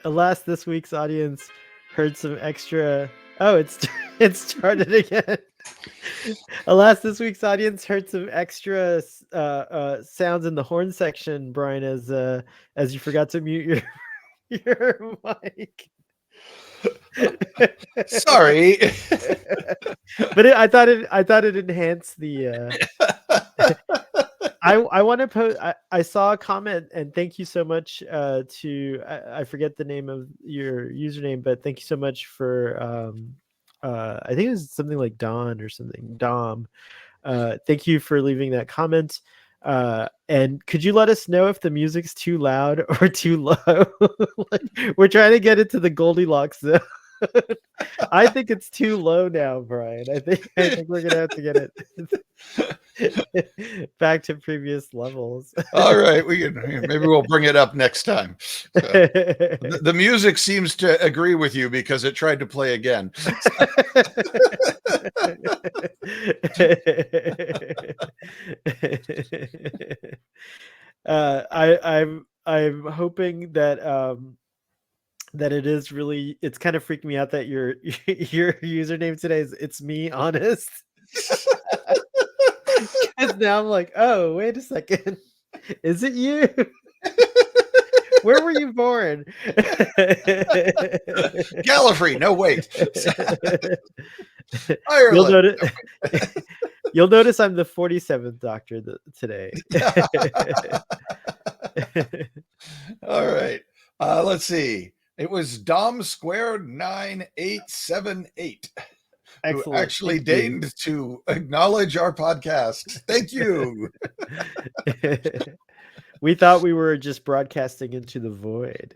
Alas, this week's audience heard some extra. Oh, it started again. Alas, this week's audience heard some extra sounds in the horn section, Brian, as you forgot to mute your mic. Sorry. But I thought it enhanced the. I want to post. I saw a comment, and thank you so much to I forget the name of your username, but thank you so much for I think it was something like Don or something. Dom. Thank you for leaving that comment. And could you let us know if the music's too loud or too low? Like, we're trying to get into the Goldilocks zone. I think it's too low now, Brian. I think we're gonna have to get it back to previous levels. All right, maybe we'll bring it up next time. So, the music seems to agree with you because it tried to play again. I'm hoping that that it is really, it's kind of freaking me out that your username today is it's me honest. Because now I'm like, oh, wait a second, is it you? Where were you born? Gallifrey, no wait. Ireland. You'll notice I'm the 47th Doctor today. All right. Let's see. It was Dom Square 9878 who actually deigned to acknowledge our podcast. Thank you. We thought we were just broadcasting into the void.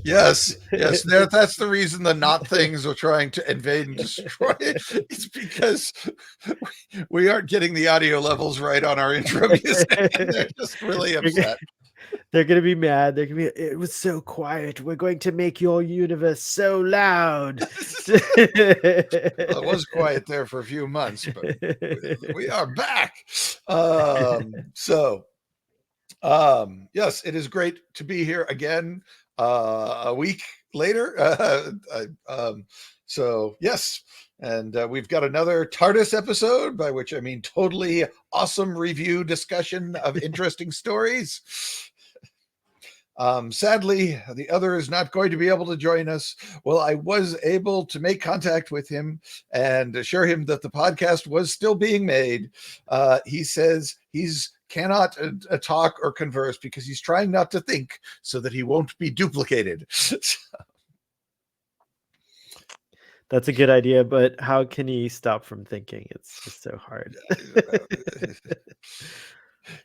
Yes. That's the reason the not things are trying to invade and destroy it. It's because we aren't getting the audio levels right on our intro music. And they're just really upset. They're going to be mad. They're going to be, it was so quiet. We're going to make your universe so loud. Well, it was quiet there for a few months, but we are back. Yes, it is great to be here again a week later. So, yes. And we've got another TARDIS episode, by which I mean totally awesome review discussion of interesting stories. Sadly, the other is not going to be able to join us. Well, I was able to make contact with him and assure him that the podcast was still being made. He says he's cannot talk or converse because he's trying not to think so that he won't be duplicated. That's a good idea, but how can he stop from thinking? It's just so hard.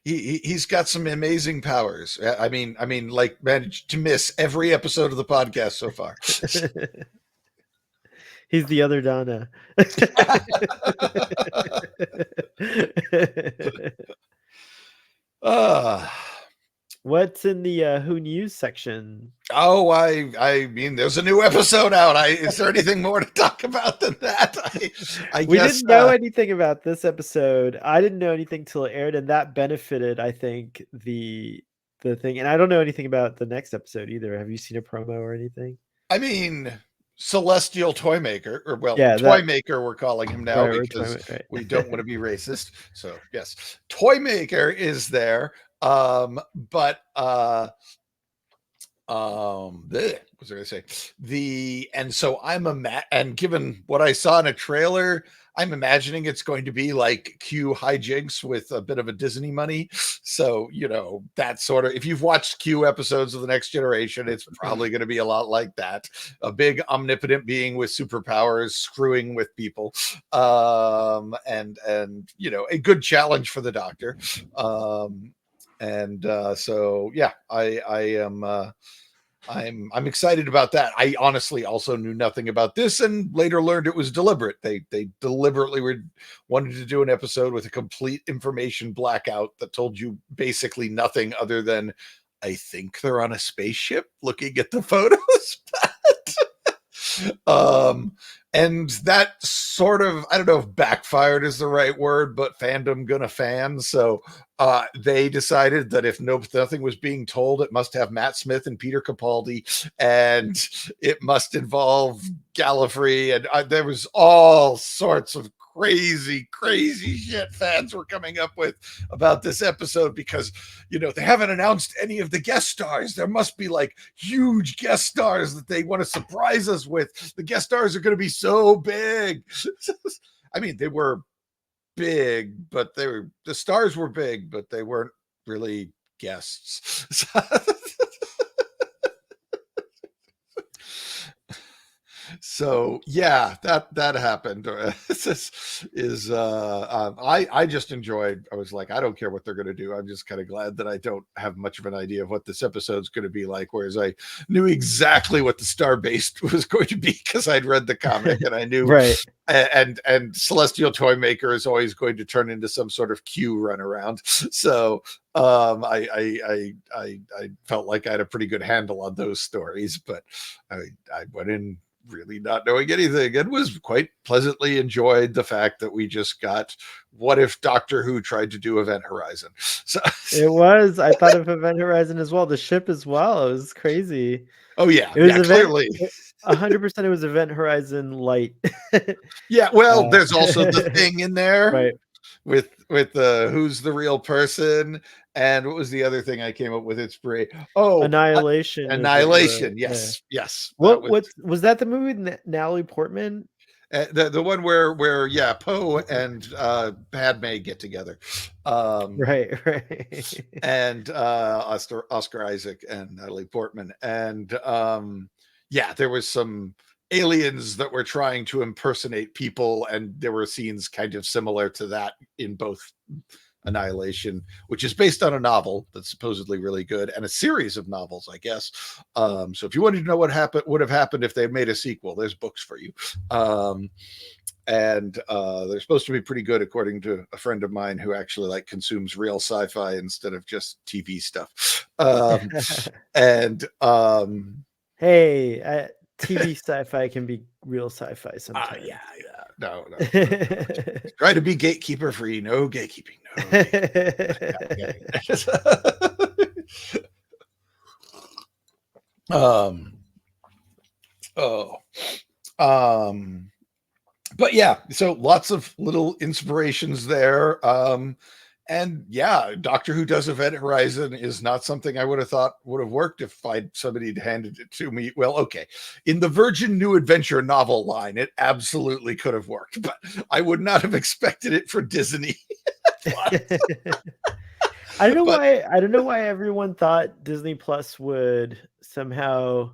He's got some amazing powers. I mean, like managed to miss every episode of the podcast so far. He's the other Donna. What's in the Who News section? Oh, I mean, there's a new episode out. Is there anything more to talk about than that? I we guess, didn't know anything about this episode. I didn't know anything till it aired, and that benefited, I think, the thing. And I don't know anything about the next episode either. Have you seen a promo or anything? I mean, Celestial Toymaker, or Toymaker, we're calling him now because we don't want to be racist. So yes, Toymaker is there. But what was I gonna say? And given what I saw in a trailer, I'm imagining it's going to be like Q hijinks with a bit of a Disney money. So, that sort of, if you've watched Q episodes of The Next Generation, it's probably going to be a lot like that. A big omnipotent being with superpowers screwing with people. And a good challenge for the Doctor. So yeah, I'm excited about that. I honestly also knew nothing about this and later learned it was deliberate. They deliberately wanted to do an episode with a complete information blackout that told you basically nothing other than I think they're on a spaceship looking at the photos. And that sort of, I don't know if backfired is the right word, but fandom gonna fan. So they decided that if nothing was being told, it must have Matt Smith and Peter Capaldi, and it must involve Gallifrey, and there was all sorts of crazy shit fans were coming up with about this episode, because they haven't announced any of the guest stars. There must be like huge guest stars that they want to surprise us with. The guest stars are going to be so big. I mean, they were big, but the stars were big, but they weren't really guests. So yeah, that happened. I just enjoyed. I was like, I don't care what they're going to do. I'm just kind of glad that I don't have much of an idea of what this episode's going to be like. Whereas I knew exactly what the star based was going to be because I'd read the comic and I knew. Right. And Celestial Toymaker is always going to turn into some sort of Q runaround. So I felt like I had a pretty good handle on those stories, but I went in really not knowing anything, and was quite pleasantly enjoyed the fact that we just got what if Doctor Who tried to do Event Horizon. So It was. I thought of Event Horizon as well. The ship as well. It was crazy. Oh yeah, It was clearly 100%. It was Event Horizon light. Yeah, well, there's also the thing in there, right? With who's the real person, and what was the other thing I came up with? It's pretty. Oh, Annihilation. Annihilation. Yes, yes. What was that? The movie with Natalie Portman? The one where Poe and Padme get together, right, and Oscar Isaac and Natalie Portman, and there was some aliens that were trying to impersonate people, and there were scenes kind of similar to that in both Annihilation, which is based on a novel that's supposedly really good, and a series of novels, I guess. So if you wanted to know what would have happened if they made a sequel, there's books for you. And they're supposed to be pretty good, according to a friend of mine who actually consumes real sci-fi instead of just TV stuff. Hey, TV sci-fi can be real sci-fi sometimes. Yeah. No. Try to be gatekeeper free. No gatekeeping. But yeah, so lots of little inspirations there. And yeah, Doctor Who does Event Horizon is not something I would have thought would have worked if somebody had handed it to me. Well, okay, in the Virgin New Adventure novel line, it absolutely could have worked, but I would not have expected it for Disney. I don't know why everyone thought Disney Plus would somehow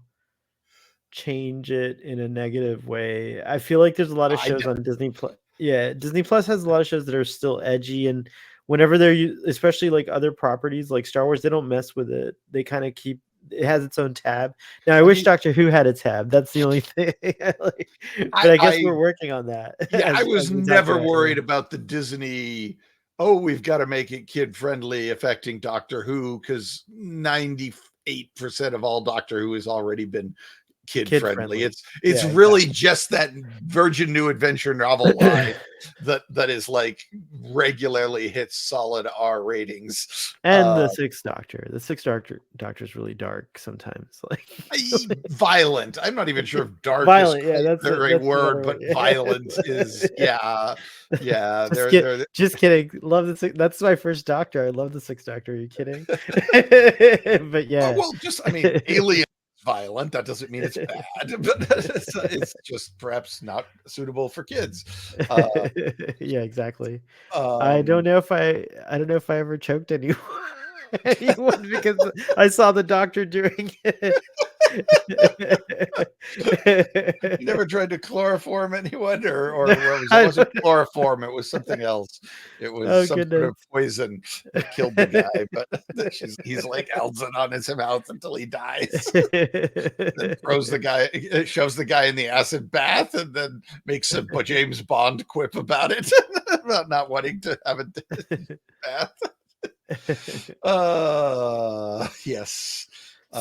change it in a negative way. I feel like there's a lot of shows on Disney Plus. Yeah, Disney Plus has a lot of shows that are still edgy, and whenever they're especially like other properties like Star Wars, they don't mess with it. They kind of keep it has its own tab. Now I wish Doctor Who had a tab. That's the only thing. But I guess we're working on that. Yeah, I was never worried about the Disney. Oh, we've got to make it kid friendly affecting Doctor Who, because 98% of all Doctor Who has already been kid friendly. It's really just that Virgin New Adventure novel line that is regularly hits solid R ratings. And the Sixth Doctor. The Sixth Doctor is really dark sometimes. Violent. I'm not even sure if dark violent, is that's the right word, but violent is Just kidding. Love the Sixth. That's my first Doctor. I love the Sixth Doctor. Are you kidding? But yeah. Alien violent. That doesn't mean it's bad, but it's just perhaps not suitable for kids. Yeah, exactly. I don't know if I ever choked anyone because I saw the Doctor doing it. You never tried to chloroform anyone, or it wasn't chloroform, it was something else. It was some sort of poison that killed the guy, but he's like Alzan on his mouth until he dies. Then shoves the guy in the acid bath, and then makes a James Bond quip about it, about not wanting to have a bath. Yes.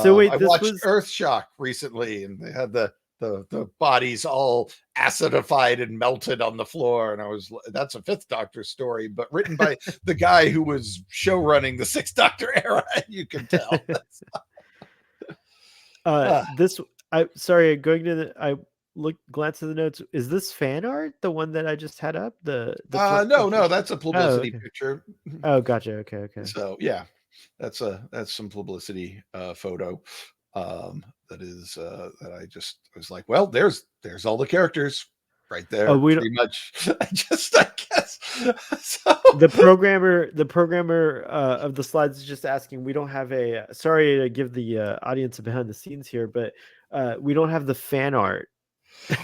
So wait, I watched Earthshock recently, and they had the the bodies all acidified and melted on the floor. And that's a Fifth Doctor story, but written by the guy who was show running the Sixth Doctor era. You can tell. This sorry, going to I glance at the notes. Is this fan art, the one that I just had up? The no, that's a Oh, publicity okay. picture. Oh, gotcha. Okay. So yeah, that's some publicity photo. That is that I was like, well, there's all the characters right there, We pretty much. I guess. So the programmer of the slides is just asking. We don't have a. Sorry to give the audience a behind the scenes here, but we don't have the fan art.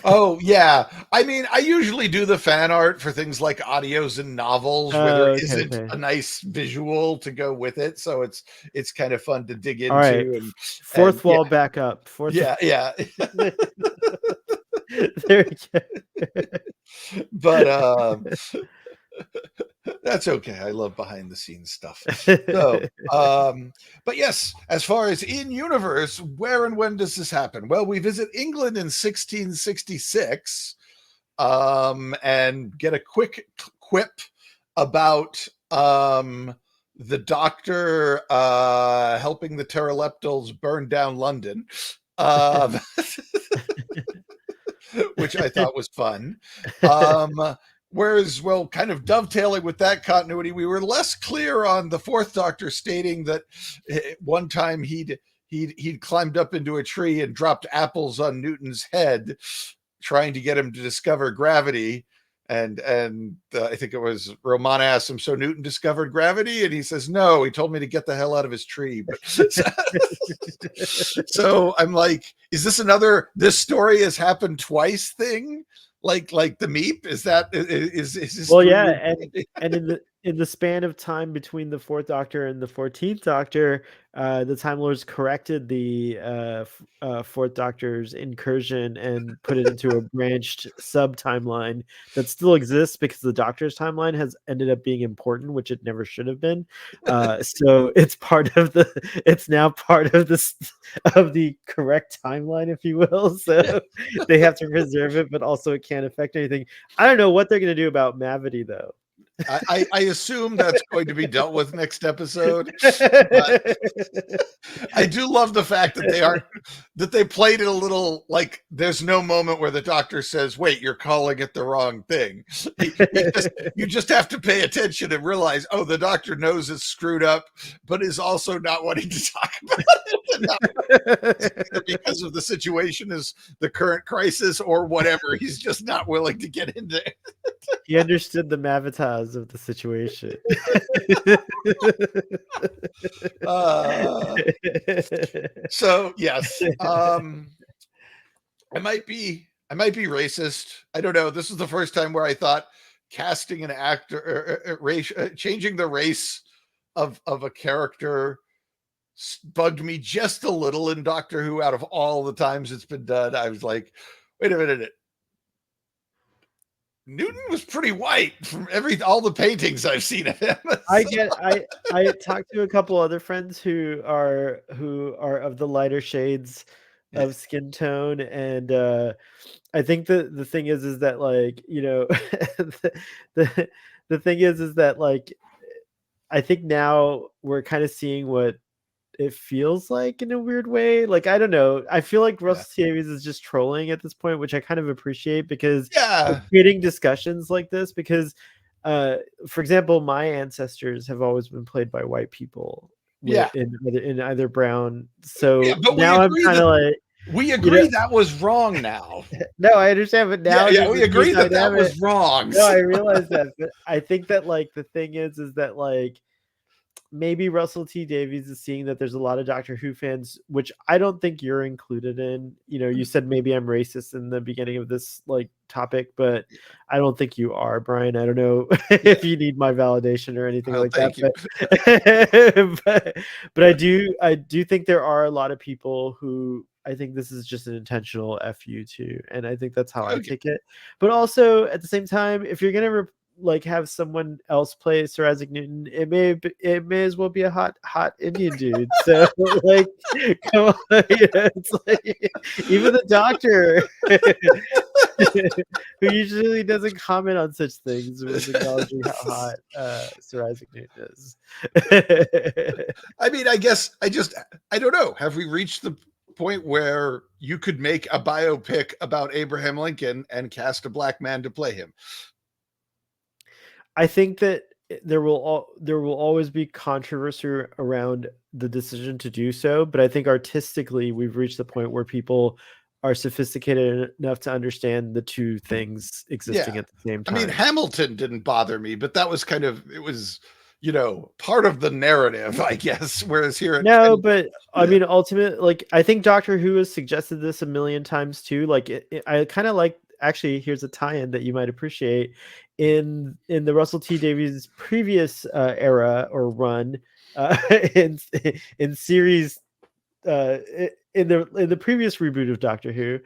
Oh yeah, I mean, I usually do the fan art for things like audios and novels where there isn't Okay. a nice visual to go with it, so it's kind of fun to dig All right, into. And fourth wall yeah, back up. yeah. There we go. But that's okay. I love behind the scenes stuff. So, but yes, as far as in universe, where and when does this happen? Well, we visit England in 1666, and get a quick quip about the Doctor helping the Pteroleptals burn down London. Which I thought was fun. Whereas, well, kind of dovetailing with that continuity, we were less clear on the Fourth Doctor stating that one time he'd climbed up into a tree and dropped apples on Newton's head, trying to get him to discover gravity. And I think it was Romana asked him, so Newton discovered gravity? And he says, no, he told me to get the hell out of his tree. But so I'm like, is this another, this story has happened twice thing? Like the Meep? Is this? Well, yeah, and in the span of time between the Fourth Doctor and the 14th Doctor, the Time Lords corrected the Fourth Doctor's incursion and put it into a branched sub timeline that still exists because the Doctor's timeline has ended up being important, which it never should have been. So it's now part of this of the correct timeline, if you will. So they have to preserve it, but also it can't affect anything. I don't know what they're going to do about Mavity though. I assume that's going to be dealt with next episode. But I do love the fact that they played it a little like there's no moment where the Doctor says, wait, you're calling it the wrong thing. You just have to pay attention and realize, oh, the Doctor knows it's screwed up, but is also not wanting to talk about it. Because of the situation is the current crisis or whatever. He's just not willing to get into it. He understood the mavitas of the situation. So yes, I might be racist. I don't know. This is the first time where I thought casting an actor, changing the race of a character bugged me just a little in Doctor Who. Out of all the times it's been done, I was like, wait a minute. Newton was pretty white from all the paintings I've seen of him. I talked to a couple other friends who are of the lighter shades of skin tone, and I think the thing is that, like, you know, the thing is that, like, I think now we're kind of seeing what it feels like in a weird way. Like, I don't know. I feel like Russell T Davies is just trolling at this point, which I kind of appreciate because creating discussions like this, because for example, my ancestors have always been played by white people in either brown. So now I'm kind of like, we agree that was wrong now. No, I understand, but now we agree that was wrong. No, I realize that, but I think that, like, the thing is that, like, maybe Russell T Davies is seeing that there's a lot of Doctor Who fans, which I don't think you're included in. You know, you said maybe I'm racist in the beginning of this, like, topic, but I don't think you are, Brian. I don't know if you need my validation or anything like that. But I do think there are a lot of people who I think this is just an intentional FU too, and I think that's how I take it. But also at the same time, if you're gonna like have someone else play Sir Isaac Newton, it may as well be a hot Indian dude. So like, come on, it's like even the Doctor, who usually doesn't comment on such things, was acknowledging how hot Sir Isaac Newton is. I mean, I don't know. Have we reached the point where you could make a biopic about Abraham Lincoln and cast a black man to play him? I think that there will always be controversy around the decision to do so, but I think artistically we've reached the point where people are sophisticated enough to understand the two things existing Yeah. at the same I mean, time. Hamilton didn't bother me, but that was it was, part of the narrative, I guess. Whereas here it No, kind of, but I yeah, mean, ultimate, like, I think Doctor Who has suggested this a million times too. Like, I kind of like. Actually, here's a tie-in that you might appreciate in the Russell T Davies previous era or run in in series in the previous reboot of Doctor Who,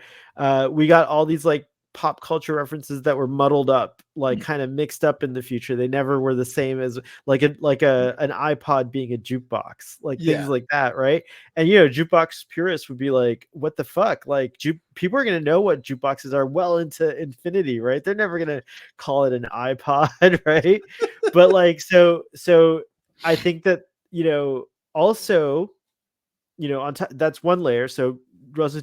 we got all these like pop culture references that were muddled up, like kind of mixed up in the future. They never were the same as like an iPod being a jukebox, like things yeah, like that, right? And you know, jukebox purists would be like, "What the fuck?" Like, people are gonna know what jukeboxes are well into infinity, right? They're never gonna call it an iPod, right? But like, so I think that also on top, that's one layer. So Russell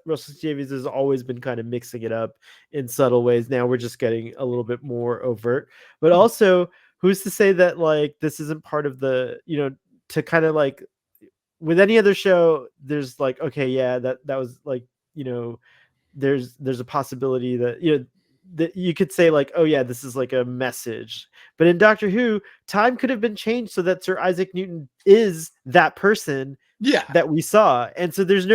Russell T Davies has always been kind of mixing it up in subtle ways. Now we're just getting a little bit more overt. But also, who's to say that like this isn't part of the to kind of like with any other show? There's like, okay, yeah, that was like you know there's a possibility that that you could say like, oh yeah, this is like a message. But in Doctor Who, time could have been changed so that Sir Isaac Newton is that person yeah, that we saw. And so there's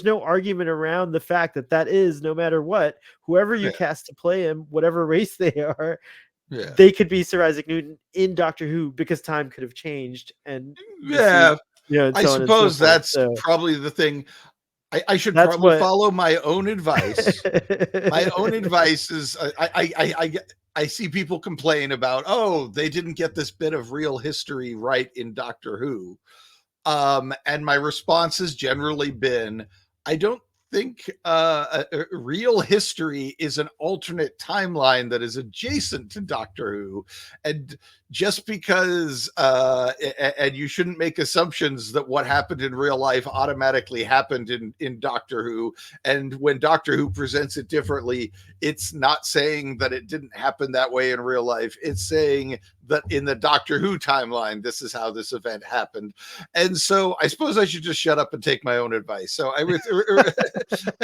no argument around the fact that that is, no matter what, whoever you yeah, cast to play him, whatever race they are, yeah, they could be Sir Isaac Newton in Doctor Who because time could have changed, and this is yeah. and I so on and so suppose forth. that's So probably the thing. I should that's probably what follow my own advice. My own advice is I see people complain about, oh, they didn't get this bit of real history right in Doctor Who. And my response has generally been, I don't think real history is an alternate timeline that is adjacent to Doctor Who. And just because, and you shouldn't make assumptions that what happened in real life automatically happened in Doctor Who. And when Doctor Who presents it differently, it's not saying that it didn't happen that way in real life. It's saying that in the Doctor Who timeline, this is how this event happened. And so I suppose I should just shut up and take my own advice. So I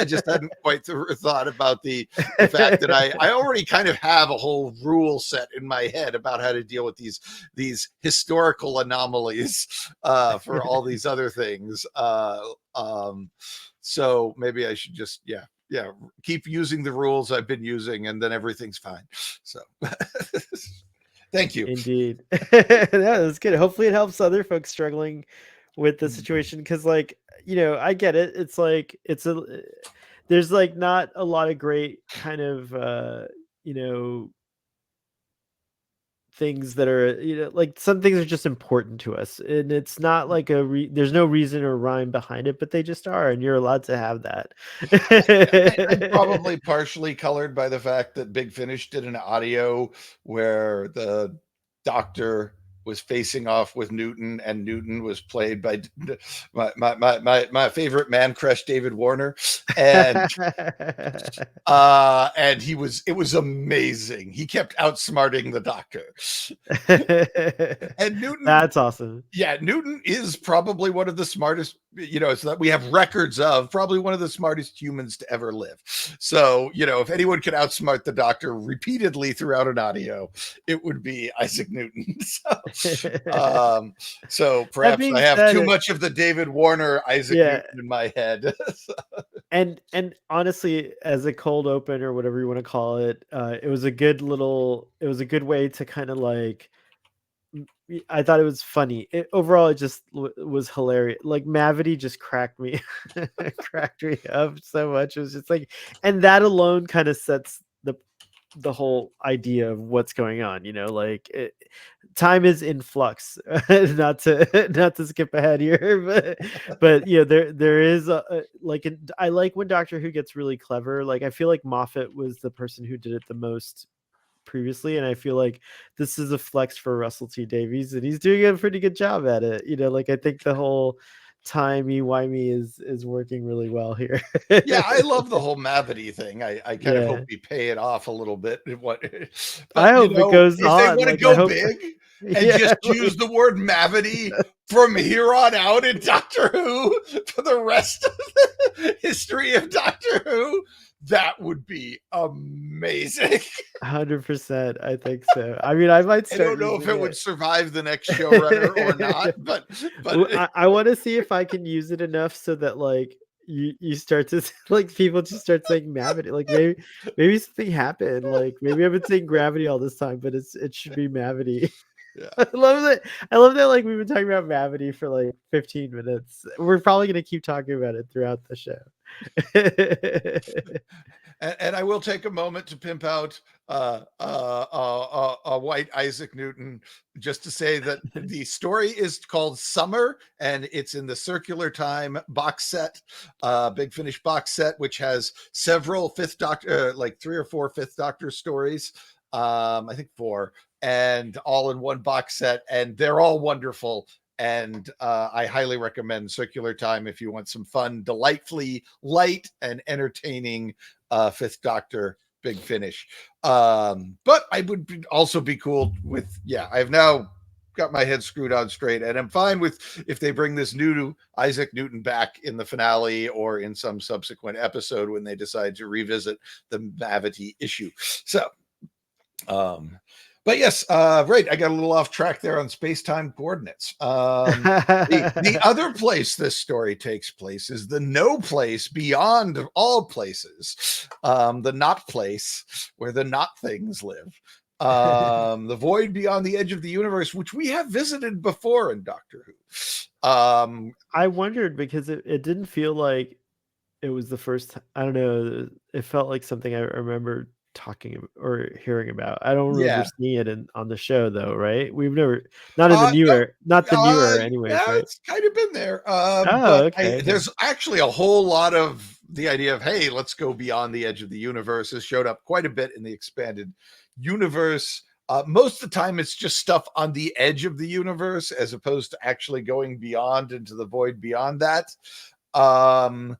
just hadn't quite thought about the fact that I already kind of have a whole rule set in my head about how to deal with these historical anomalies for all these other things. So maybe I should just keep using the rules I've been using, and then everything's fine. So thank you. Indeed. That's good. Hopefully it helps other folks struggling with the situation, because like, I get it. It's like there's like not a lot of great kind of you know things that are like, some things are just important to us, and it's not like there's no reason or rhyme behind it, but they just are, and you're allowed to have I'm that. probably partially colored by the fact that Big Finish did an audio where the Doctor was facing off with Newton, and Newton was played by my favorite man crush, David Warner, and it was amazing. He kept outsmarting the Doctor, and Newton, That's awesome. yeah, Newton is probably one of the smartest, so that we have records of, probably one of the smartest humans to ever live. So, if anyone could outsmart the Doctor repeatedly throughout an audio, it would be Isaac Newton. So That perhaps I being have said, too much of the David Warner Isaac yeah, Newton in my head. and honestly, as a cold open or whatever you want to call it, it was a good way to kind of like, I thought it was funny. Overall, it just was hilarious. Like, Mavity just cracked me, cracked me up so much. It was just like, and that alone kind of sets the whole idea of what's going on, like time is in flux. Not to not to skip ahead here, but there is like I like when Doctor Who gets really clever. Like I feel like Moffat was the person who did it the most previously, and I feel like this is a flex for Russell T Davies, and he's doing a pretty good job at it. Like I think the whole timey-wimey is working really well here. Yeah, I love the whole Mavity thing. I kind of hope Yeah, we pay it off a little bit. But I hope it goes if they on. want to Like I go hope, big and yeah, just use the word Mavity from here on out in Doctor Who for the rest of the history of Doctor Who, that would be amazing. 100%. I think so. I mean, I might I start don't know if using it would it. survive the next showrunner or not, but I want to see if I can use it enough so that like you start to like people just start saying Mavity. Like maybe something happened. Like maybe I've been saying gravity all this time, but it should be Mavity. yeah. I love that. I love that. Like we've been talking about Mavity for like 15 minutes. We're probably gonna keep talking about it throughout the show. And I will take a moment to pimp out a white Isaac Newton, just to say that the story is called Summer, and it's in the Circular Time box set, Big Finish box set, which has several Fifth Doctor, like 3 or 4 Fifth Doctor stories. I think 4, and all in one box set, and they're all wonderful. And I highly recommend Circular Time if you want some fun, delightfully light and entertaining Fifth Doctor Big Finish. But I would also be cool with, I've now got my head screwed on straight, and I'm fine with if they bring this new Isaac Newton back in the finale or in some subsequent episode when they decide to revisit the Mavity issue. So, but yes, right. I got a little off track there on space-time coordinates. The other place this story takes place is the no place beyond all places, the not place where the not things live, the void beyond the edge of the universe, which we have visited before in Doctor Who. I wondered because it didn't feel like it was the first. I don't know. It felt like something I remember talking or hearing about. I don't remember Yeah. seeing it on the show though, right? We've never not in the No, newer, not the newer, yeah, anyways, right? it's kind of been there. Oh, But okay, okay. there's actually a whole lot of the idea of, hey, let's go beyond the edge of the universe has showed up quite a bit in the expanded universe. Most of the time, it's just stuff on the edge of the universe as opposed to actually going beyond into the void beyond that. Um,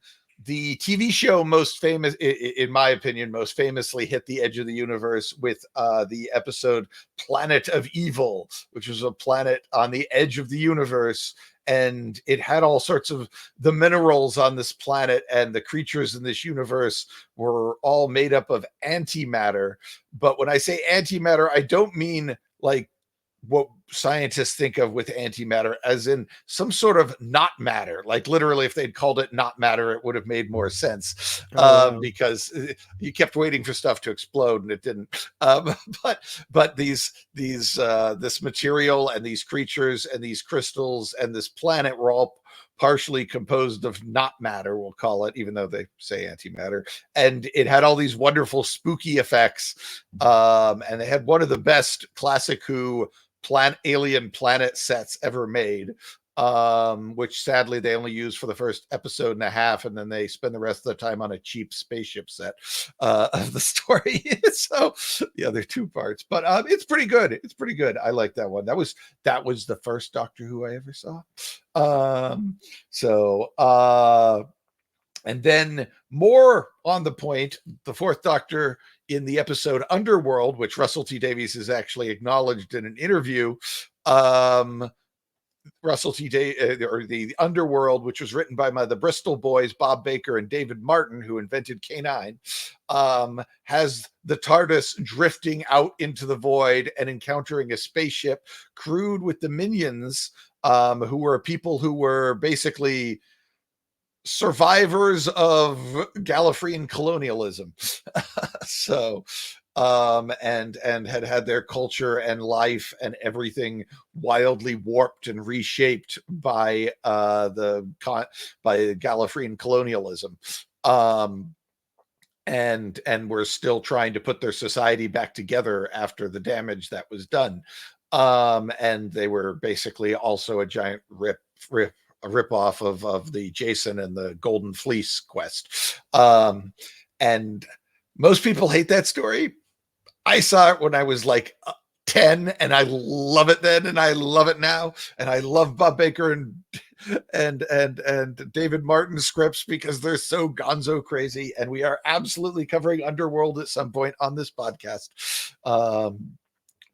the TV show most famous, in my opinion, most famously hit the edge of the universe with the episode Planet of Evil, which was a planet on the edge of the universe. And it had all sorts of the minerals on this planet and the creatures in this universe were all made up of antimatter. But when I say antimatter, I don't mean like what scientists think of with antimatter as in some sort of not matter. Like literally, if they'd called it not matter, it would have made more sense, Oh wow. because you kept waiting for stuff to explode and it didn't. Um, but this material and these creatures and these crystals and this planet were all partially composed of not matter, we'll call it, even though they say antimatter. And it had all these wonderful spooky effects. And they had one of the best classic Who alien planet sets ever made, which sadly they only use for the first episode and a half, and then they spend the rest of the time on a cheap spaceship set of the story. So the other 2 parts, but it's pretty good. It's pretty good. I like that one. That was the first Doctor Who I ever saw. And then more on the point, the 4th Doctor in the episode Underworld, which Russell T Davies has actually acknowledged in an interview. Russell T or the Underworld, which was written by the Bristol boys, Bob Baker and David Martin, who invented K9, has the TARDIS drifting out into the void and encountering a spaceship crewed with the minions, who were people who were basically survivors of Gallifreyan colonialism. So and had their culture and life and everything wildly warped and reshaped by Gallifreyan colonialism. and were still trying to put their society back together after the damage that was done. And they were basically also a giant a rip off of the Jason and the Golden Fleece quest. And most people hate that story. I saw it when I was like 10, and I love it then, and I love it now, and I love Bob Baker and David Martin scripts because they're so gonzo crazy, and we are absolutely covering Underworld at some point on this podcast,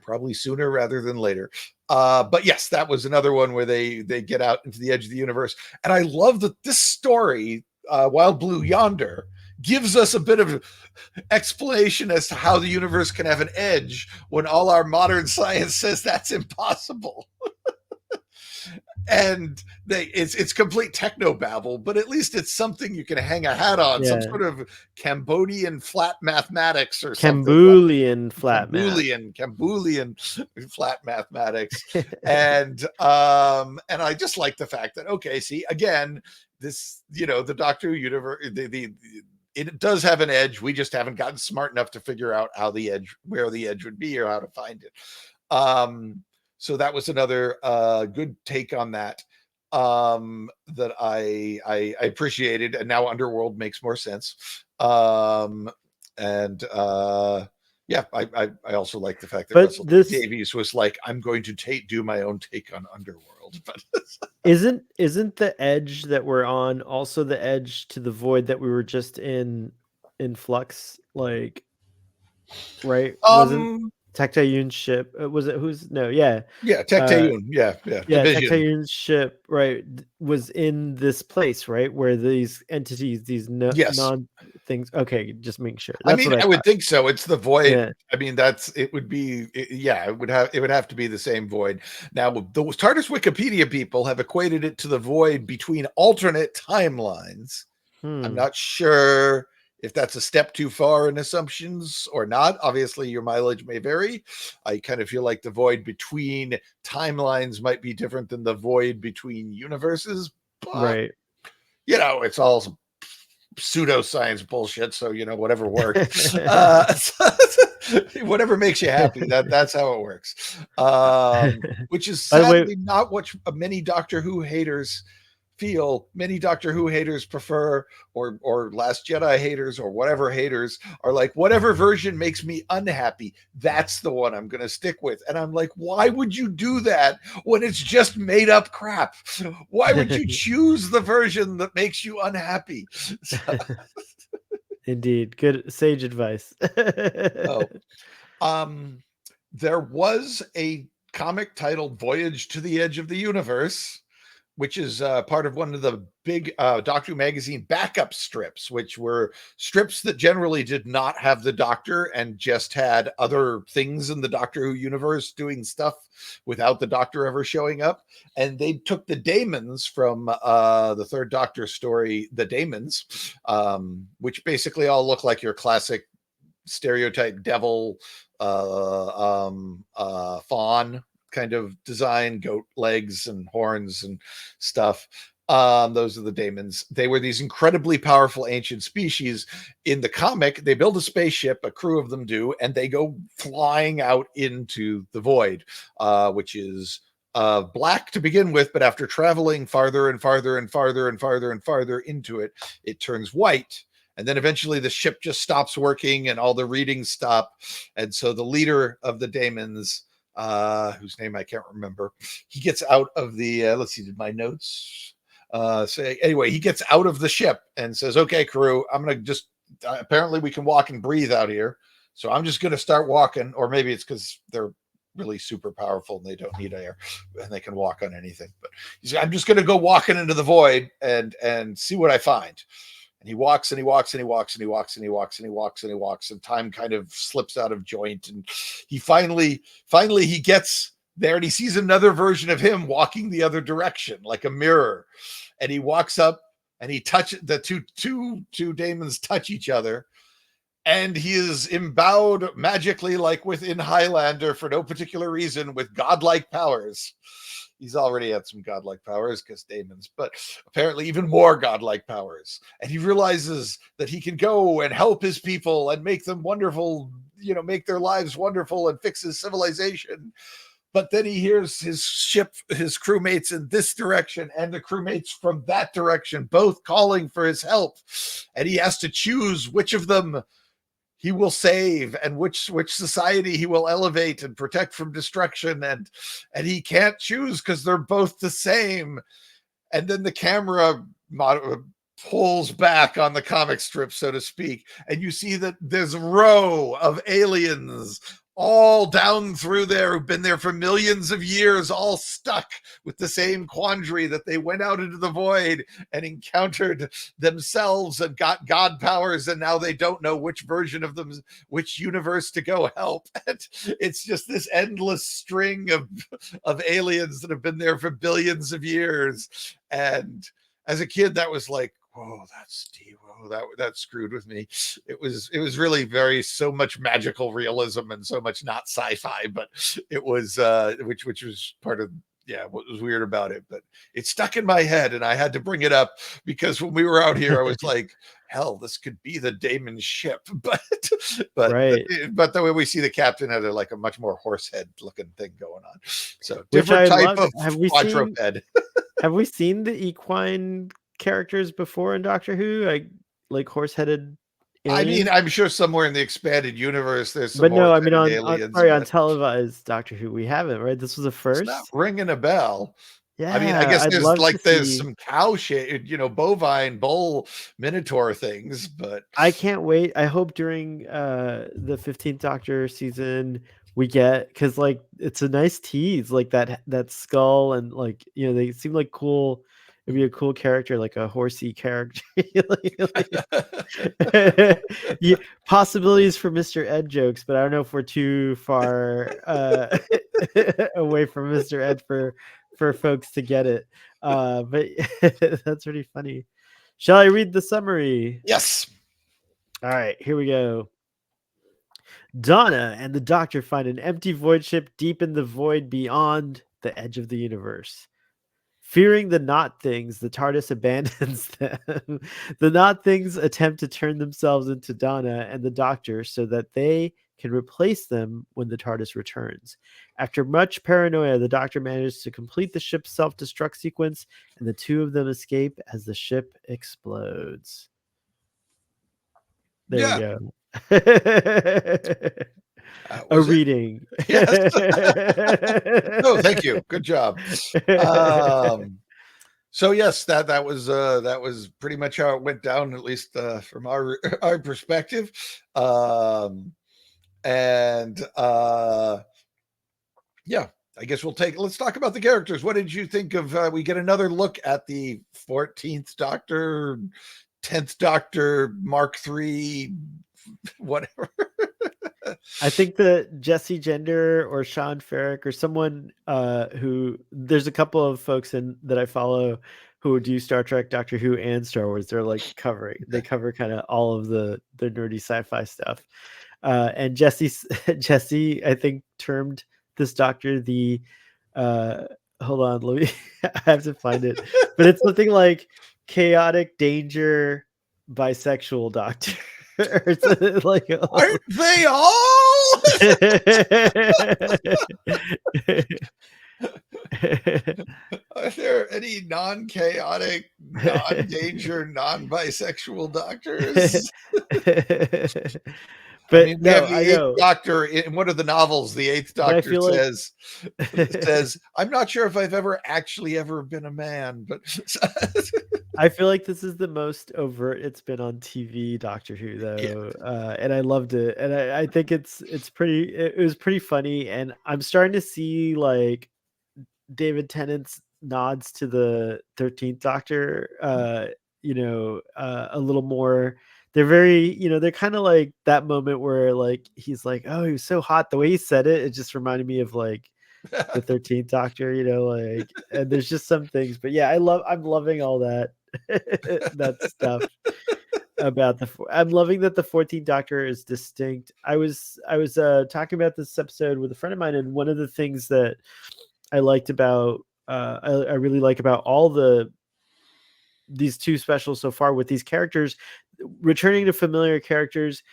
probably sooner rather than later. But yes, that was another one where they get out into the edge of the universe, and I love that this story, Wild Blue Yonder, gives us a bit of explanation as to how the universe can have an edge when all our modern science says that's impossible. And it's complete techno babble, but at least it's something you can hang a hat on, some sort of Cambodian flat mathematics or Camboolian flat Cambodian flat mathematics. And I just like the fact that, okay, see, again, this, the Doctor Who universe, it does have an edge. We just haven't gotten smart enough to figure out where the edge would be or how to find it. So that was another good take on that that I appreciated, and now Underworld makes more sense. Yeah, I also like the fact that Russell Davies was like, I'm going to do my own take on Underworld. But isn't the edge that we're on also the edge to the void that we were just in Flux, like, right? Wasn't Tectayun's ship? Was it yeah, Tectayun, yeah, Tectayun's ship, right, was in this place, right, where these entities, these non things. Okay, just make sure. That's I would think so. It's the void. Yeah. I mean, it would have to be the same void. Now, the TARDIS Wikipedia people have equated it to the void between alternate timelines. I'm not sure if that's a step too far in assumptions or not. Obviously, your mileage may vary. I kind of feel like the void between timelines might be different than the void between universes. But, right. It's all pseudoscience bullshit. So, whatever works. Whatever makes you happy. That's how it works. Which is sadly not what many Doctor Who haters feel. Many Doctor Who haters prefer, or Last Jedi haters, or whatever haters are like, whatever version makes me unhappy, that's the one I'm going to stick with. And I'm like, why would you do that when it's just made up crap? Why would you choose the version that makes you unhappy? Indeed. Good sage advice. There was a comic titled Voyage to the Edge of the Universe, which is part of one of the big Doctor Who magazine backup strips, which were strips that generally did not have the Doctor and just had other things in the Doctor Who universe doing stuff without the Doctor ever showing up. And they took the daemons from the Third Doctor story, The Daemons, which basically all look like your classic stereotype devil, fawn kind of design, goat legs and horns and stuff. Those are the daemons. They were these incredibly powerful ancient species. In the comic, they build a spaceship, a crew of them do, and they go flying out into the void, which is black to begin with, but after traveling farther and farther and farther and farther and farther into it, it turns white. And then eventually the ship just stops working and all the readings stop. And so the leader of the daemons, whose name I can't remember, he gets out of the let's see, did my notes say anyway, he gets out of the ship and says, okay, crew, I'm gonna just apparently we can walk and breathe out here, so I'm just gonna start walking. Or maybe it's because they're really super powerful and they don't need air and they can walk on anything, but he's, I'm just gonna go walking into the void and see what I find. And he walks and he walks and he walks and he walks and he walks and he walks and he walks, and time kind of slips out of joint. And he finally he gets there and he sees another version of him walking the other direction, like a mirror. And he walks up and he touches the two daemons touch each other. And he is embowed magically, like within Highlander, for no particular reason, with godlike powers. He's already had some godlike powers because Damon's, but apparently even more godlike powers. And he realizes that he can go and help his people and make them wonderful, make their lives wonderful and fix his civilization. But then he hears his ship, his crewmates in this direction and the crewmates from that direction, both calling for his help. And he has to choose which of them he will save and which society he will elevate and protect from destruction. And he can't choose because they're both the same. And then the camera pulls back on the comic strip, so to speak, and you see that there's a row of aliens all down through there who've been there for millions of years, all stuck with the same quandary that they went out into the void and encountered themselves and got god powers, and now they don't know which version of them, which universe to go help. And it's just this endless string of aliens that have been there for billions of years. And as a kid, that was like, whoa, that's deep. Whoa, that screwed with me. It was really so much magical realism and so much not sci-fi, but it was which was part of what was weird about it. But it stuck in my head, and I had to bring it up because when we were out here, I was like, hell, this could be the Damon ship. But right. But the way we see the captain had a much more horse head looking thing going on. So Which different I type love. of quadruped. Have we seen the equine characters before in Doctor Who? Like horse-headed aliens? I mean, I'm sure somewhere in the expanded universe there's some but no, more I mean aliens. on televised Doctor Who we haven't, right? This was a first. It's not ringing a bell. Yeah, I mean, I guess I'd there's love to there's see. some cow shit, bovine, bull, minotaur things, but I can't wait. I hope during the 15th Doctor season we get, because like it's a nice tease, like that skull, and like they seem like cool. It'd be a cool character, like a horsey character. Yeah, possibilities for Mr. Ed jokes, but I don't know if we're too far away from Mr. Ed for folks to get it. But that's pretty funny. Shall I read the summary? yes. All right, here we go. Donna and the Doctor find an empty void ship deep in the void beyond the edge of the universe. Fearing the Not Things, the TARDIS abandons them. The Not Things attempt to turn themselves into Donna and the Doctor so that they can replace them when the TARDIS returns. After much paranoia, the Doctor manages to complete the ship's self-destruct sequence, and the two of them escape as the ship explodes. There we go. A reading. Yes. Oh, thank you. Good job. So yes, that was pretty much how it went down, at least from our perspective. I guess let's talk about the characters. What did you think of we get another look at the 14th Doctor, 10th Doctor, Mark III, whatever. I think that Jesse Gender or Sean Ferrick or someone who, there's a couple of folks that I follow who do Star Trek, Doctor Who, and Star Wars. They're like they cover kind of all of the nerdy sci-fi stuff. And Jesse, I think, termed this Doctor the hold on, let me I have to find it, but it's something like chaotic danger bisexual Doctor. Or like, aren't they all? Are there any non-chaotic, non-danger, non-bisexual doctors? But I mean, we have the eighth know. Doctor in one of the novels. The eighth Doctor says, "I'm not sure if I've ever been a man, but." I feel like this is the most overt it's been on TV Doctor Who, though, and I loved it, and I think it was pretty funny, and I'm starting to see like David Tennant's nods to the 13th Doctor, a little more. They're very, they're kind of like that moment where like he's like, oh, he was so hot. The way he said it just reminded me of like the 13th Doctor, like, and there's just some things, but yeah, I'm loving all that that stuff about I'm loving that the 14th Doctor is distinct. I was talking about this episode with a friend of mine, and one of the things that I liked about I really like about these two specials so far with these characters returning to familiar characters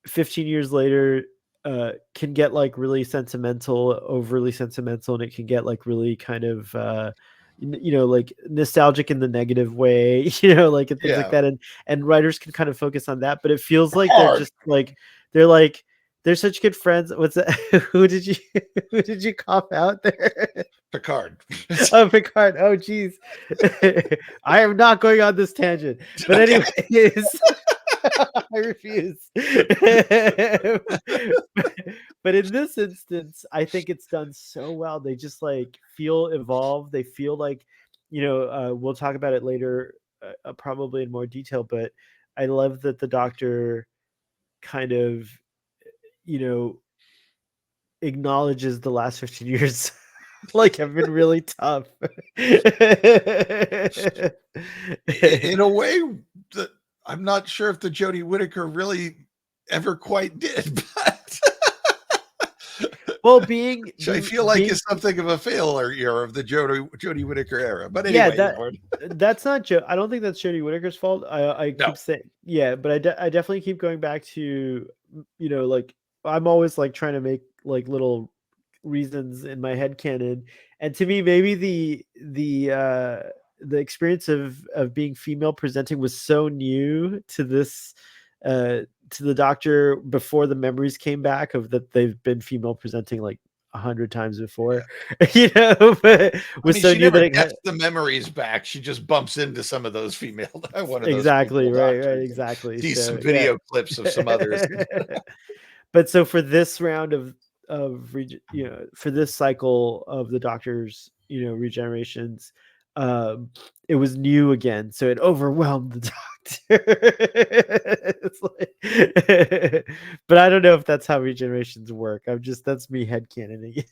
15 years later can get like really sentimental, overly sentimental, and it can get like really kind of like nostalgic in the negative way, like and things like Yeah. that, and writers can kind of focus on that, but it feels like they're Hard. just like they're such good friends. What's that? who did you who did you cop out there? Picard. Oh, Picard. Oh, geez. I am not going on this tangent. But Okay. anyways, I refuse. But in this instance, I think it's done so well. They just like feel evolved. They feel like, we'll talk about it later, probably in more detail. But I love that the Doctor kind of, you know, acknowledges the last 15 years like have been really tough. In a way that I'm not sure if the Jodie Whittaker really ever quite did, but Well, being which I being feel like being is something of a failure of the Jodie Whittaker era. But yeah, anyway, Lord. that's not I don't think that's Jodie Whittaker's fault. I No. keep saying, yeah, but I definitely keep going back to, like I'm always like trying to make like little reasons in my head canon, and to me maybe the experience of being female presenting was so new to this to the Doctor before the memories came back of that they've been female presenting like 100 times before, but I was mean, so she new never that it gets the memories back. She just bumps into some of those one of those exactly female right, doctors, and exactly. sees So some yeah. video clips of some others. But so for this round for this cycle of the Doctor's regenerations, it was new again, so it overwhelmed the Doctor. It's like, but I don't know if that's how regenerations work. That's me headcanoning.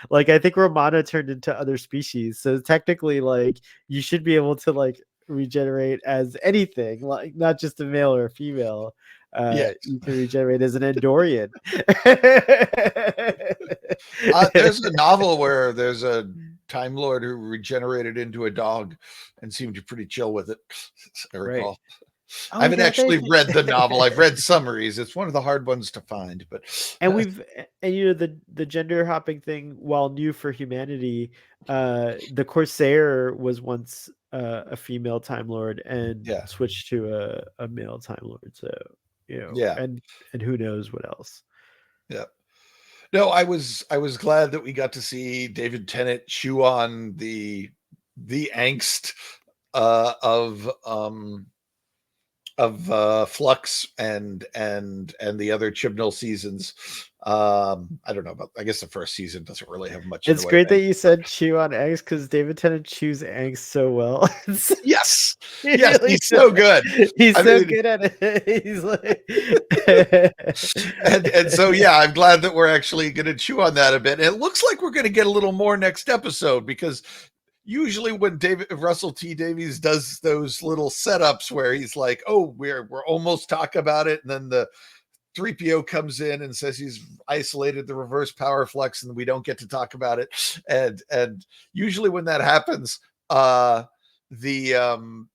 Like I think Romana turned into other species, so technically like you should be able to like regenerate as anything, like not just a male or a female. Yes. You can regenerate as an Andorian. There's a novel where there's a Time Lord who regenerated into a dog and seemed pretty chill with it, I Right. recall. I Oh, haven't actually read the novel. I've read summaries. It's one of the hard ones to find, but and the gender hopping thing, while new for humanity, the Corsair was once a female Time Lord and yeah, switched to a male Time Lord. So yeah, and who knows what else. yeah. No, I was glad that we got to see David Tennant chew on the angst of Flux and the other Chibnall seasons. I don't know about. I guess the first season doesn't really have much in the It's way of great that angst. you said chew on eggs because David Tennant chews angst so well. Yes, He yes, really he's so does. good. He's I so mean, good at it. He's like, and so yeah, I'm glad that we're actually going to chew on that a bit. And it looks like we're going to get a little more next episode because usually when Russell T Davies does those little setups where he's like, "Oh, we're almost talk about it," and then the 3PO comes in and says he's isolated the reverse power flux and we don't get to talk about it. And usually when that happens, the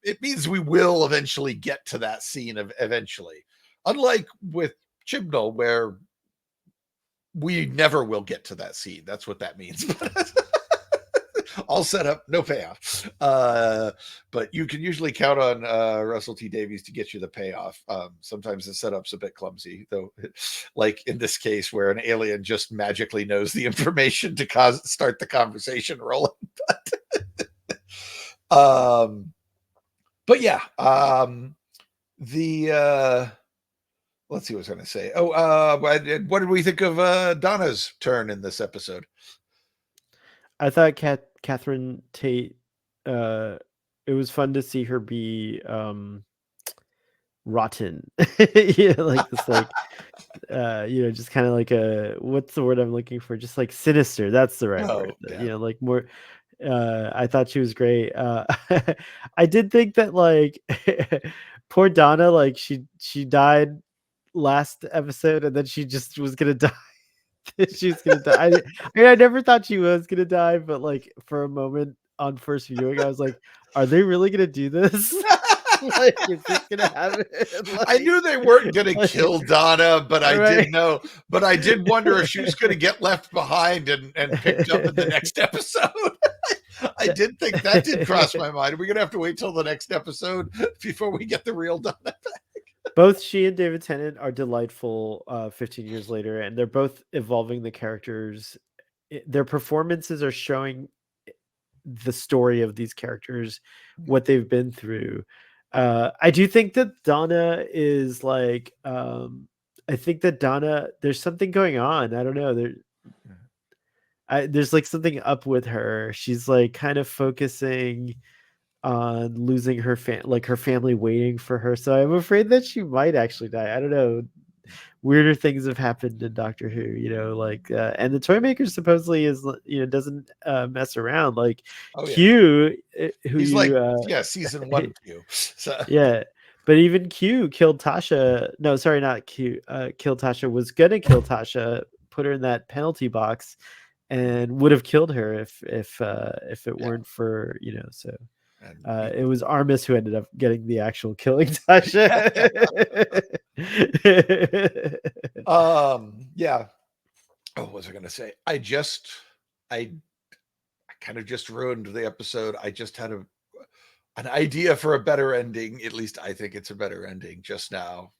it means we will eventually get to that scene of eventually. Unlike with Chibnall, where we never will get to that scene. That's what that means. All set up, no payoff. But you can usually count on Russell T Davies to get you the payoff. Sometimes the setup's a bit clumsy, though, like in this case where an alien just magically knows the information to start the conversation rolling. um, but yeah, the let's see what I was going to say. What did we think of Donna's turn in this episode? I thought Catherine Tate. It was fun to see her be rotten. Like this, like just kind of like a what's the word I'm looking for? Just like sinister. That's the right word. Oh, yeah. Like more. I thought she was great. I did think that like poor Donna, like she died last episode, and then she just was gonna die she was gonna die. I mean, I never thought she was gonna die, but like for a moment on first viewing, I was like, "Are they really gonna do this? Like, is this gonna happen?" I knew they weren't going to like, kill Donna, but I right? did know, but I did wonder if she was going to get left behind and picked up in the next episode. I did think that did cross my mind. Are we going to have to wait till the next episode before we get the real Donna? Both she and David Tennant are delightful 15 years later, and they're both evolving the characters. Their performances are showing the story of these characters, what they've been through. I do think that Donna is like, I think that Donna, there's something going on. I don't know. There's like something up with her. She's like kind of focusing on losing her like her family waiting for her. So I'm afraid that she might actually die. I don't know. Weirder things have happened in Doctor Who, like and the toy maker supposedly is doesn't mess around. Like Oh yeah, Q, who he's like, you yeah, season 1 Q. So yeah, but even Q killed Tasha. No, sorry, not Q. Killed Tasha, was gonna kill Tasha, put her in that penalty box, and would have killed her if it yeah, weren't for so. and It was Armis who ended up getting the actual killing Tasha. yeah. Oh, what was I going to say? I kind of just ruined the episode. I just had an idea for a better ending. At least I think it's a better ending just now.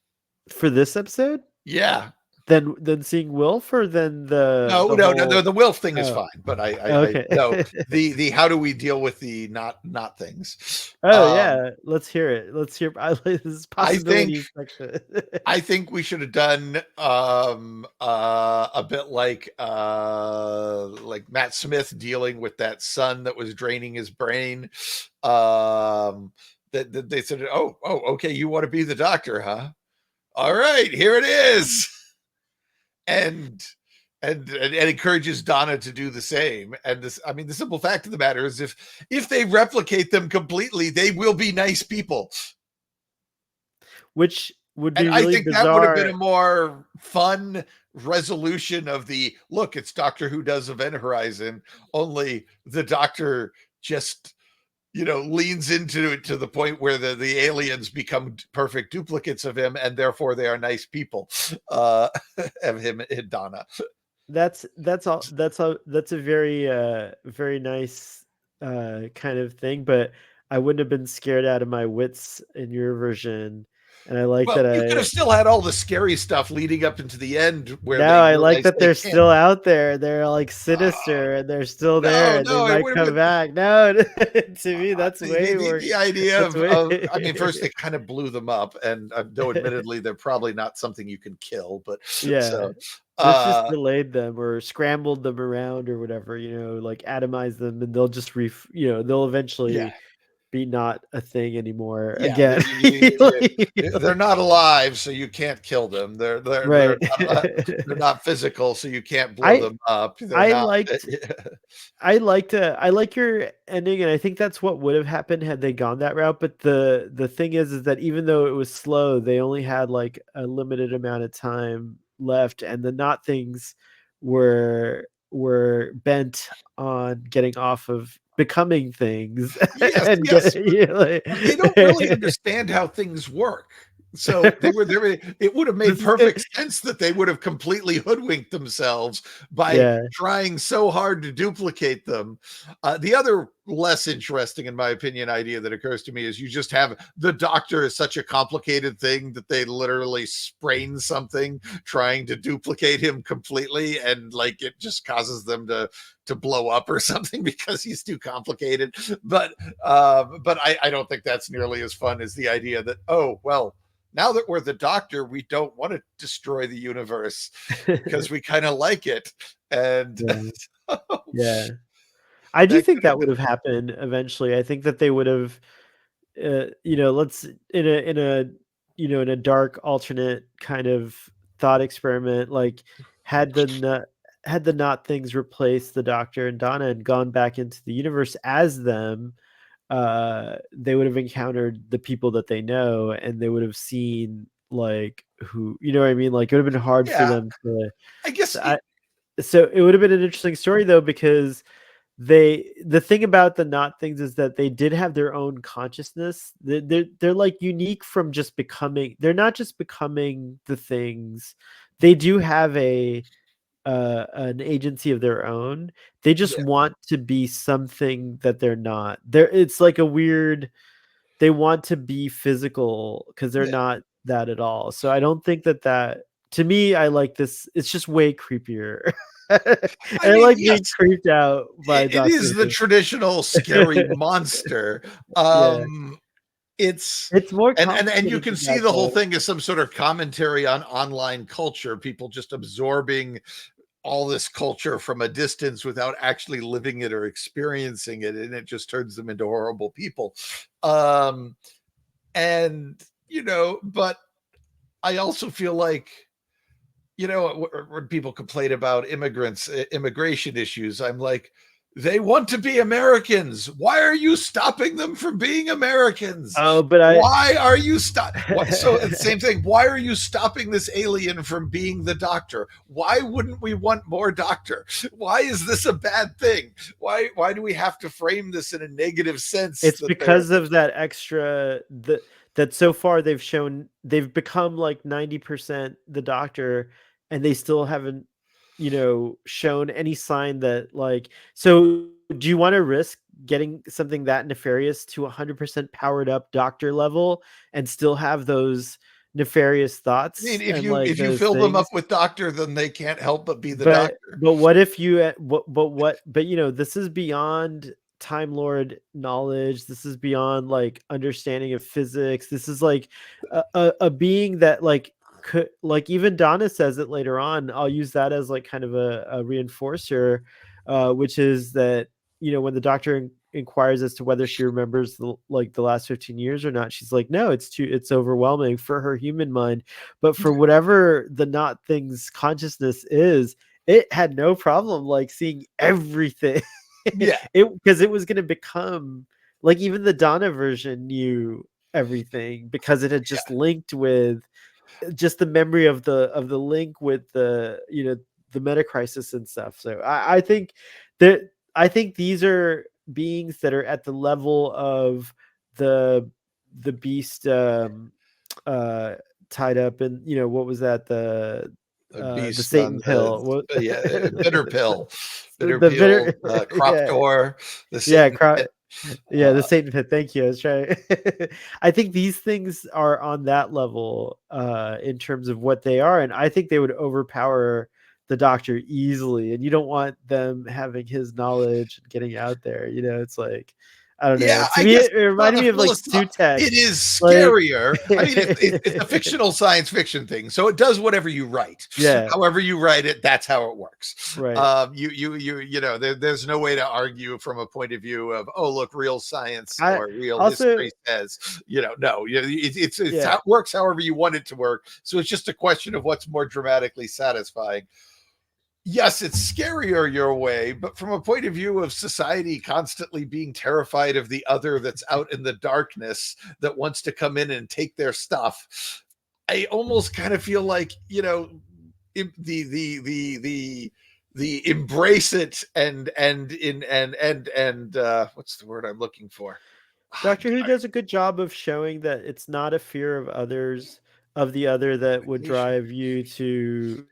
For this episode, Yeah. than seeing Wilf, or than the No, the no, no, no. whole. The Wilf thing is Oh, fine, but I okay. no, the how do we deal with the not things? Oh yeah, let's hear it. Let's hear. This is I think possibilities section. I think we should have done a bit like Matt Smith dealing with that son that was draining his brain. That they said, oh, okay, you want to be the doctor, huh? All right, here it is. And encourages Donna to do the same. And this, I mean, the simple fact of the matter is if they replicate them completely, they will be nice people. Which would And be I really think that would have been bizarre. a more fun resolution of the look, it's Doctor Who does Event Horizon, only the Doctor just leans into it to the point where the aliens become perfect duplicates of him, and therefore they are nice people of him and Donna. That's a very very nice kind of thing, but I wouldn't have been scared out of my wits in your version, and I like Well, that. you could have still had all the scary stuff leading up into the end where No, they I like realize that they they're can't. still out there. They're like uh, sinister, and they're still there, no, and they no, it might would have come been back. No, to me, that's the, the, way the, more. the idea That's of, way. I mean, first they kind of blew them up, and though admittedly they're probably not something you can kill, but Yeah, so let's just uh delayed them or scrambled them around or whatever. Like atomize them, and they'll just they'll yeah, eventually be not a thing anymore yeah, again. they're not alive, so you can't kill them. Right. They're not physical, so you can't blow I them up. They're I not. liked I like your ending, and I think that's what would have happened had they gone that route. But the thing is that even though it was slow, they only had like a limited amount of time left, and the not things were bent on getting off of becoming things Yes, and yes, get but they don't really understand how things work. So it would have made this is good. perfect sense that they would have completely hoodwinked themselves by Yeah. trying so hard to duplicate them. The other less interesting, in my opinion, idea that occurs to me is you just have the Doctor is such a complicated thing that they literally sprain something trying to duplicate him completely, and like it just causes them to blow up or something because he's too complicated. But I don't think that's nearly as fun as the idea that, oh well, now that we're the Doctor, we don't want to destroy the universe because we kind of like it. And Yeah. so Yeah. I do that think could have that would been, have happened eventually. I think that they would have, let's in a dark alternate kind of thought experiment, like had the not things replaced the Doctor and Donna and gone back into the universe as them, they would have encountered the people that they know, and they would have seen like who, what I mean? Like it would have been hard for yeah, them to. I guess I, So it would have been an interesting story though, because the thing about the not things is that they did have their own consciousness. They're like unique from just becoming. They're not just becoming the things. They do have an agency of their own. They just Yeah, want to be something that they're not. It's like a weird, they want to be physical because they're yeah. not that at all. So I don't think that to me, I like this. It's just way creepier. And I I mean, like being yes, creeped out by it is Doctor the Who. traditional scary monster. Yeah. It's It's more and you complicated can than see that the whole though. thing as some sort of commentary on online culture, people just absorbing all this culture from a distance without actually living it or experiencing it, and it just turns them into horrible people. Um, and but I also feel like when people complain about immigration issues, I'm like, they want to be Americans. Why are you stopping them from being Americans? Oh, but Why are you stop? What? So same thing. Why are you stopping this alien from being the doctor? Why wouldn't we want more doctor? Why is this a bad thing? Why do we have to frame this in a negative sense it's that they're because of that extra that so far they've shown they've become like 90% the Doctor, and they still haven't, shown any sign that like, so do you want to risk getting something that nefarious to 100% powered up Doctor level and still have those nefarious I mean, thoughts if and you like if you those fill them up things? with doctor, then they can't help but be the But doctor. what if you but this is beyond Time Lord knowledge. This is beyond like understanding of physics. This is like a being that like could, like, even Donna says it later on. I'll use that as like kind of a reinforcer, which is that, when the Doctor inquires as to whether she remembers the last 15 years or not, she's like, no, it's overwhelming for her human mind, but for whatever the not thing's consciousness is, it had no problem like seeing everything. Yeah, It because it was going to become like, even the Donna version knew everything because it had just linked with just the memory of the link with the meta crisis and stuff. So I think that I think these are beings that are at the level of the beast, uh tied up in, what was that, a the beast Satan on pill, what yeah, bitter pill, bitter the pill, bitter, crop yeah, door, the yeah, Satan pit. yeah, Uh, the Satan pit. Thank you. I was trying. I think these things are on that level, in terms of what they are, and I think they would overpower the Doctor easily. And you don't want them having his knowledge and getting out there. It's like, I don't know. Yeah, To I me, guess it on reminded a me of like it Suteck, is like, scarier. I mean, it's a fictional science fiction thing, so it does whatever you write. yeah, However you write it, that's how it works. right. There's no way to argue from a point of view of, oh, look, real science I or real also, history says, no, it's how yeah, it works however you want it to work. So it's just a question of what's more dramatically satisfying. Yes, it's scarier your way, but from a point of view of society constantly being terrified of the other that's out in the darkness that wants to come in and take their stuff, I almost kind of feel like, the embrace it and what's the word I'm looking for? Doctor Who does a good job of showing that it's not a fear of others, of the other, that would drive you to.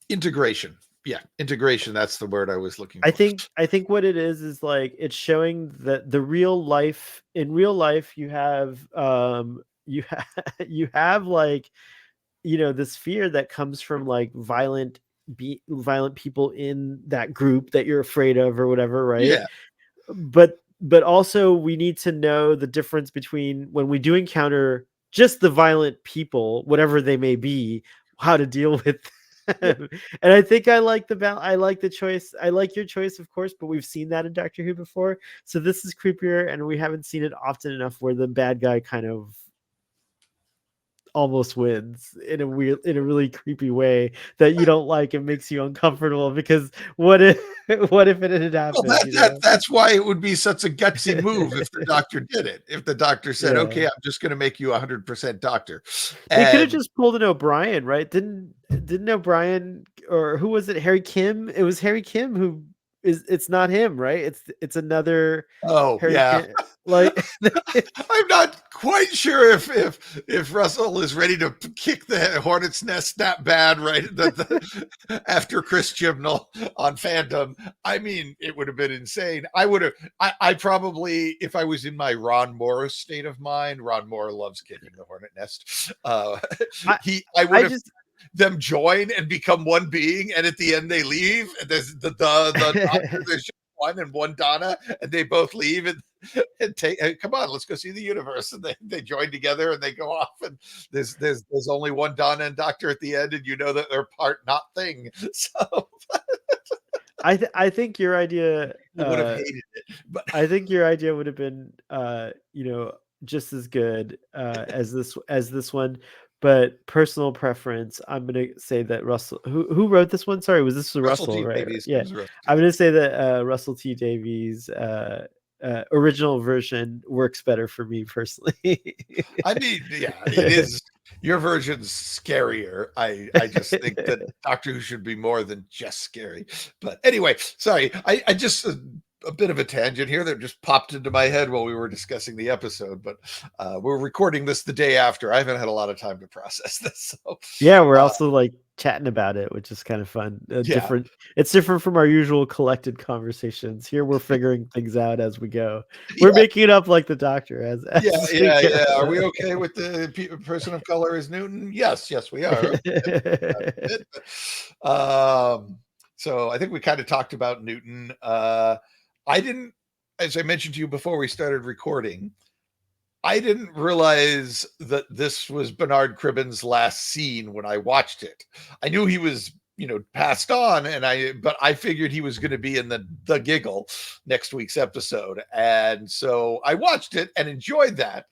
Integration. Yeah, integration. That's the word I was looking I for. think I think what it is like, it's showing that the real life, in real life, you have, you have like, this fear that comes from like violent people in that group that you're afraid of or whatever, right? Yeah. But also we need to know the difference between when we do encounter just the violent people, whatever they may be, how to deal with Yeah. them. And I think I like the choice. I like your choice, of course, but we've seen that in Doctor Who before. So this is creepier, and we haven't seen it often enough where the bad guy kind of almost wins in a really creepy way that you don't like and makes you uncomfortable, because what if what if it had Well, happened, that's why it would be such a gutsy move if the doctor did it. If the doctor said, Yeah. "Okay, I'm just going to make you 100% doctor," They could have and just pulled an O'Brien, right? Didn't O'Brien or who was it? Harry Kim. It was Harry Kim who is. It's not him, right? It's another Oh Harry yeah. Kim. Like I'm not quite sure if Russell is ready to kick the hornet's nest that bad right after Chris Chibnall on Phantom. I mean, it would have been insane. I probably, if I was in my Ron Moore state of mind, Ron Moore loves kicking the hornet nest. I I would I have just them join and become one being, and at the end they leave. And there's the doctor, there's just one and one Donna, and they both leave, and take come on, let's go see the universe, and they join together and they go off, and there's only one Donna and Doctor at the end, and you know that they're part not thing. So I think your idea you would have hated it, but I think your idea would have been, just as good as this one, but personal preference. I'm gonna say that Russell, who wrote this one. Sorry, was this Russell Russell? T Right? Davies, it Yeah, was Russell T. I'm gonna say that Russell T Davies' original version works better for me personally. I mean, yeah, it is. Your version's scarier. I just think that Doctor Who should be more than just scary. But anyway, sorry. I just a bit of a tangent here that just popped into my head while we were discussing the episode. But we're recording this the day after. I haven't had a lot of time to process this. So Yeah, we're uh, also like chatting about it, which is kind of fun. yeah, Different. It's different from our usual collected conversations. Here, we're figuring things out as we go. We're yeah, making it up like the Doctor as yeah, as we yeah, yeah. Are we go. okay with the person of color as Newton? Yes, yes, we are. Okay. So I think we kind of talked about Newton. I didn't, as I mentioned to you before we started recording, I didn't realize that this was Bernard Cribbin's last scene when I watched it. I knew he was, passed on, but I figured he was going to be in the Giggle next week's episode, and so I watched it and enjoyed that,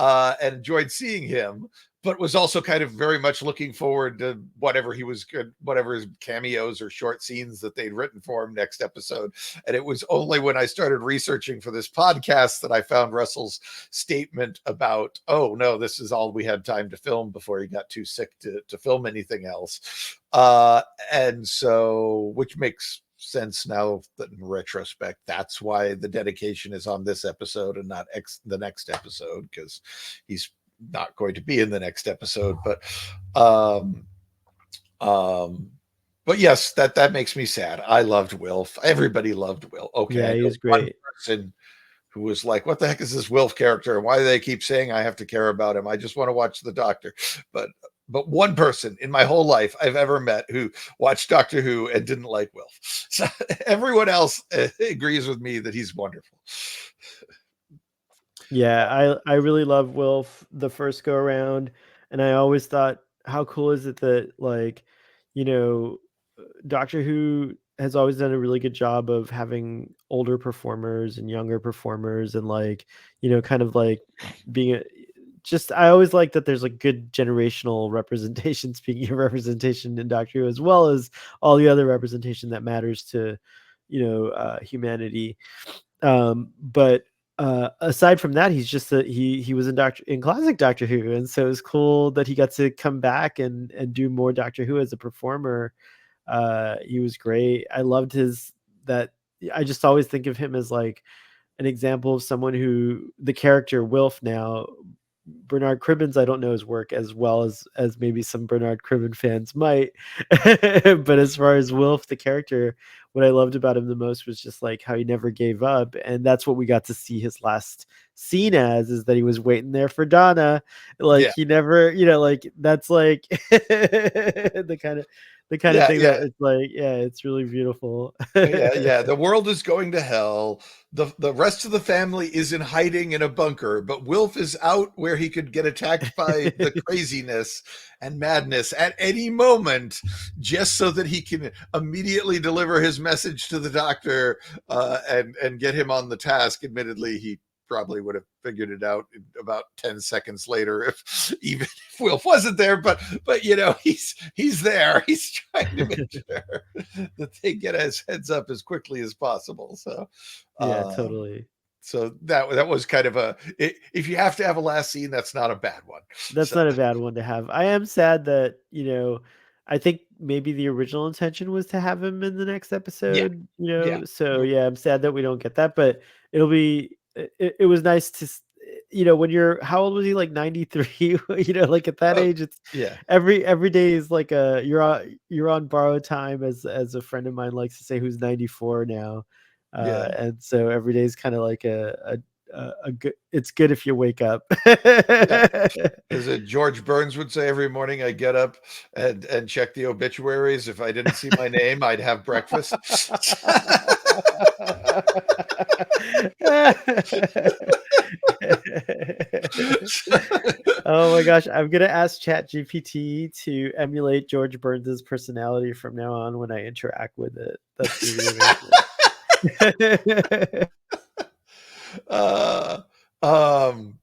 and enjoyed seeing him, but was also kind of very much looking forward to whatever he was good, whatever his cameos or short scenes that they'd written for him next episode. And it was only when I started researching for this podcast that I found Russell's statement about, oh no, this is all we had time to film before he got too sick to film anything else. And so, which makes sense now that in retrospect, that's why the dedication is on this episode and not the next episode, because he's not going to be in the next episode. Um um but yes, that makes me sad. I loved Wilf. Everybody loved Wilf. Okay, Yeah, I he know was one great. person who was like, what the heck is this Wilf character, and why do they keep saying I have to care about him? I just want to watch the Doctor. But one person in my whole life I've ever met who watched Doctor Who and didn't like Wilf. So everyone else agrees with me that he's wonderful. Yeah, I really love Wilf the first go around, and I always thought, how cool is it that like, you know, Doctor Who has always done a really good job of having older performers and younger performers, and like, kind of like being just I always like that there's like good generational representation. Speaking of representation in Doctor Who, as well as all the other representation that matters to, humanity. But aside from that, he's just he was in classic Doctor Who, and so it's cool that he got to come back and do more Doctor Who as a performer. He was great. I loved his that. I just always think of him as like an example of someone who the character Wilf now. Bernard Cribbins, I don't know his work as well as maybe some Bernard Cribbin fans might, but as far as Wilf, the character, what I loved about him the most was just like how he never gave up, and that's what we got to see his last scene as, is that he was waiting there for Donna, like Yeah, he never, like that's like the kind of yeah, thing yeah. that it's like, yeah, it's really beautiful. Yeah, yeah. The world is going to hell. The rest of the family is in hiding in a bunker, but Wilf is out where he could get attacked by the craziness and madness at any moment, just so that he can immediately deliver his message to the Doctor, and get him on the task. Admittedly, he probably would have figured it out in about 10 seconds later, if even if Wilf wasn't there, but he's there. He's trying to make sure that they get his heads up as quickly as possible. So, Yeah, um, totally. so that was kind of if you have to have a last scene, that's not a bad one. That's So not a bad one to have. I am sad that, I think maybe the original intention was to have him in the next Yeah, episode, yeah. so yeah, I'm sad that we don't get that, but it'll be it was nice to when you're how old was he, like 93? Like at that Oh, age, it's yeah, every day is like a you're on borrowed time, as a friend of mine likes to say, who's 94 now. yeah, And so every day is kind of like a good, it's good if you wake up. yeah. As George Burns would say, every morning I get up and check the obituaries. If I didn't see my name, I'd have breakfast. Oh my gosh, I'm gonna ask ChatGPT to emulate George Burns's personality from now on when I interact with it. That's gonna be amazing. uh, um,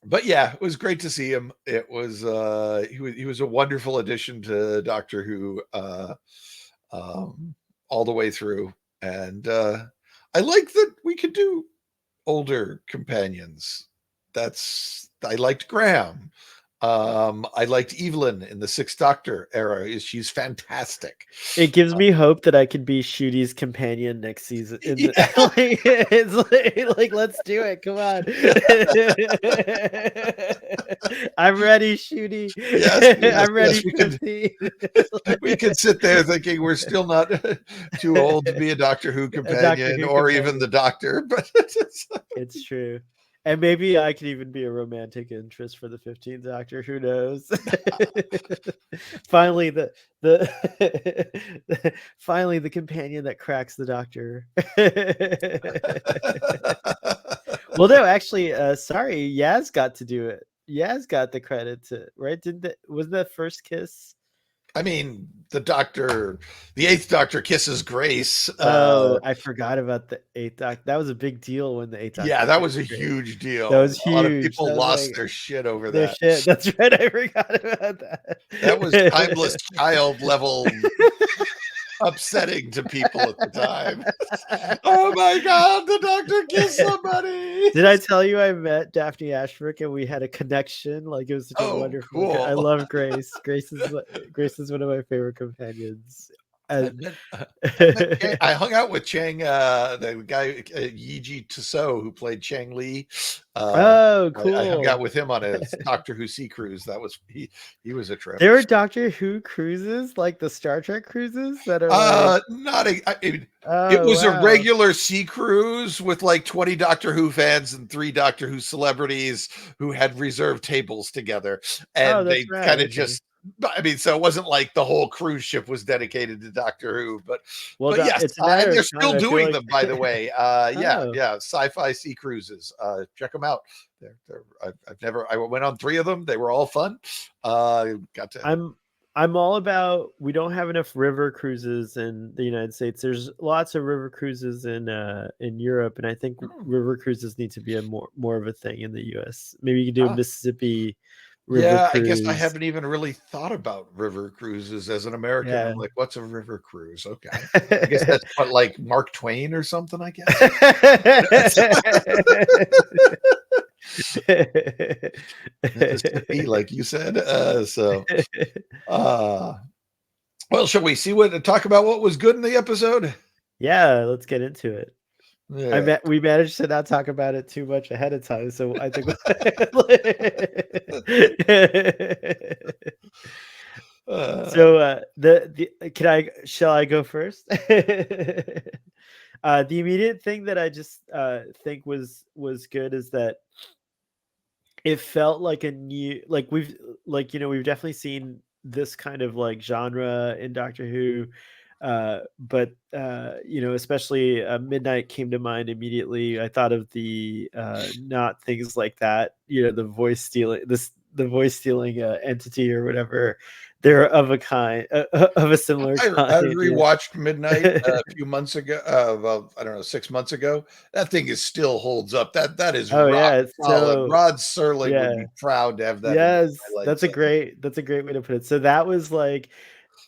but yeah, it was great to see him. It was he was a wonderful addition to Doctor Who, all the way through, and I like that we could do older companions. I liked Graham. I liked Evelyn in the Sixth Doctor era. She's fantastic. It gives me hope that I could be Shooty's companion next season. Yeah. Like, it's like, let's do it. Come on. I'm ready, Shooty. Yes, yes, I'm yes. ready for the We could sit there thinking we're still not too old to be a Doctor Who a Doctor companion Who or even companion. the Doctor, but It's true. And maybe I could even be a romantic interest for the 15th Doctor. Who knows? Finally, finally the companion that cracks the Doctor. Well, no, actually, sorry, Yaz got to do it. Yaz got the credit to right. Wasn't that first kiss? I mean, the Eighth Doctor kisses Grace. Oh, I forgot about the eighth Doctor. That was a big deal when the eighth Yeah, Doctor that was kissed a Grace. huge That deal. was A lot of huge. people That was lost like their shit over their that. shit. That's right. I forgot about That was timeless that. child level upsetting to people at the time. Oh my God, the Doctor kissed somebody. Did I tell you I met Daphne Ashbrook and we had a connection? Like, it was such a Oh, wonderful. I cool. love Grace. Grace is one of my favorite companions. I And met, I met Chang, I hung out with Chang, the guy Yiji Tso, who played Chang Li. oh, I hung out cool. with him on a Doctor Who sea cruise. That was he was a trip. There are Doctor Who cruises, like the Star Trek cruises, that are like, Not a. It oh was a wow, regular sea cruise with like 20 Doctor Who fans and 3 Doctor Who celebrities who had reserved tables together, oh and that's they right. kind of Okay. just. I mean, so it wasn't like the whole cruise ship was dedicated to Doctor Who, Well, but yes, it's a and matter they're of time. still I feel doing like, them, by the way. Yeah, oh, yeah, sci-fi sea cruises. Check them out. I went on 3 of them. They were all fun. Got to. I'm all about, we don't have enough river cruises in the United States. There's lots of river cruises in Europe, and I think river cruises need to be a more of a thing in the US. Maybe you could do a Ah, Mississippi river yeah, I guess I cruise. haven't even really thought about river cruises as an American. Yeah. I'm like, what's a river cruise? Okay. I guess that's what, like Mark Twain or something, I guess. Mississippi, like you said. Uh well, shall we talk about what was good in the episode? Yeah, let's get into it. Yeah. We managed to not talk about it too much ahead of time, so I think Uh, so, shall I go first? The immediate thing that I just think was good is that it felt like a new, like we've definitely seen this kind of like genre in Doctor Who, but especially Midnight came to mind immediately. I thought of the not things like that, the voice stealing, the voice stealing entity or whatever. They're of a kind, of a similar I kind. rewatched Midnight a few months ago. Well, I don't know, 6 months ago. That thing is still holds up. That is Oh rock yeah, it's solid. so, Rod Serling would yeah. be proud to have that in his Yes, highlights. that's a great way to put it. So that was like,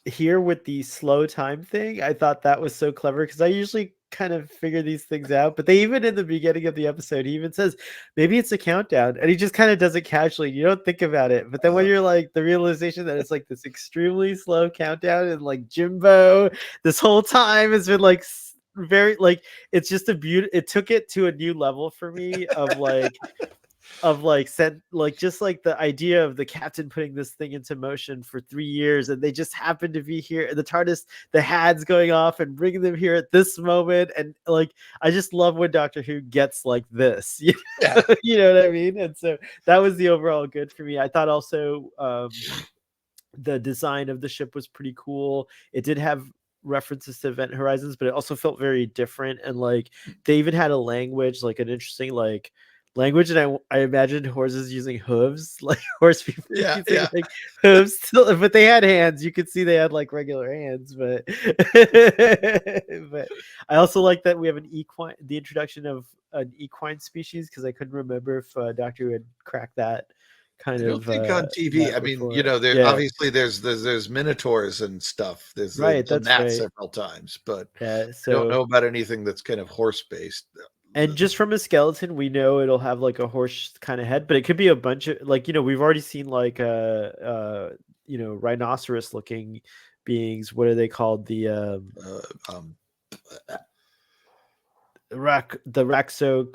here with the slow time thing, I thought that was so clever because I usually kind of figure these things out. But they even in the beginning of the episode, he even says maybe it's a countdown, and he just kind of does it casually. You don't think about it, but then when you're like the realization that it's like this extremely slow countdown, and like Jimbo this whole time has been like very like it's just a beauty. It took it to a new level for me of like said like just like the idea of the captain putting this thing into motion for 3 years, and they just happen to be here, the TARDIS, the HAD's going off and bringing them here at this moment. And like I just love when Doctor Who gets like this. Yeah. You know what I mean? And so that was the overall good for me. I thought also the design of the ship was pretty cool. It did have references to Event Horizons, but it also felt very different. And like they even had a language, like an interesting like language. And I imagined horses using hooves, like horse people Yeah, using yeah. like hooves still, but they had hands. You could see they had like regular hands, but but I also like that we have an equine, the introduction of an equine species, because I couldn't remember if Doctor Who had cracked that kind I don't of think on TV. that I mean, you before. know, there Yeah, obviously there's minotaurs and stuff. They've right. done That's that right. several times, but Yeah. I don't So, know about anything that's kind of horse based. and just from a skeleton, we know it'll have like a horse kind of head, but it could be a bunch of like, we've already seen like rhinoceros looking beings. What are they called? The Uh, um, the Raxo,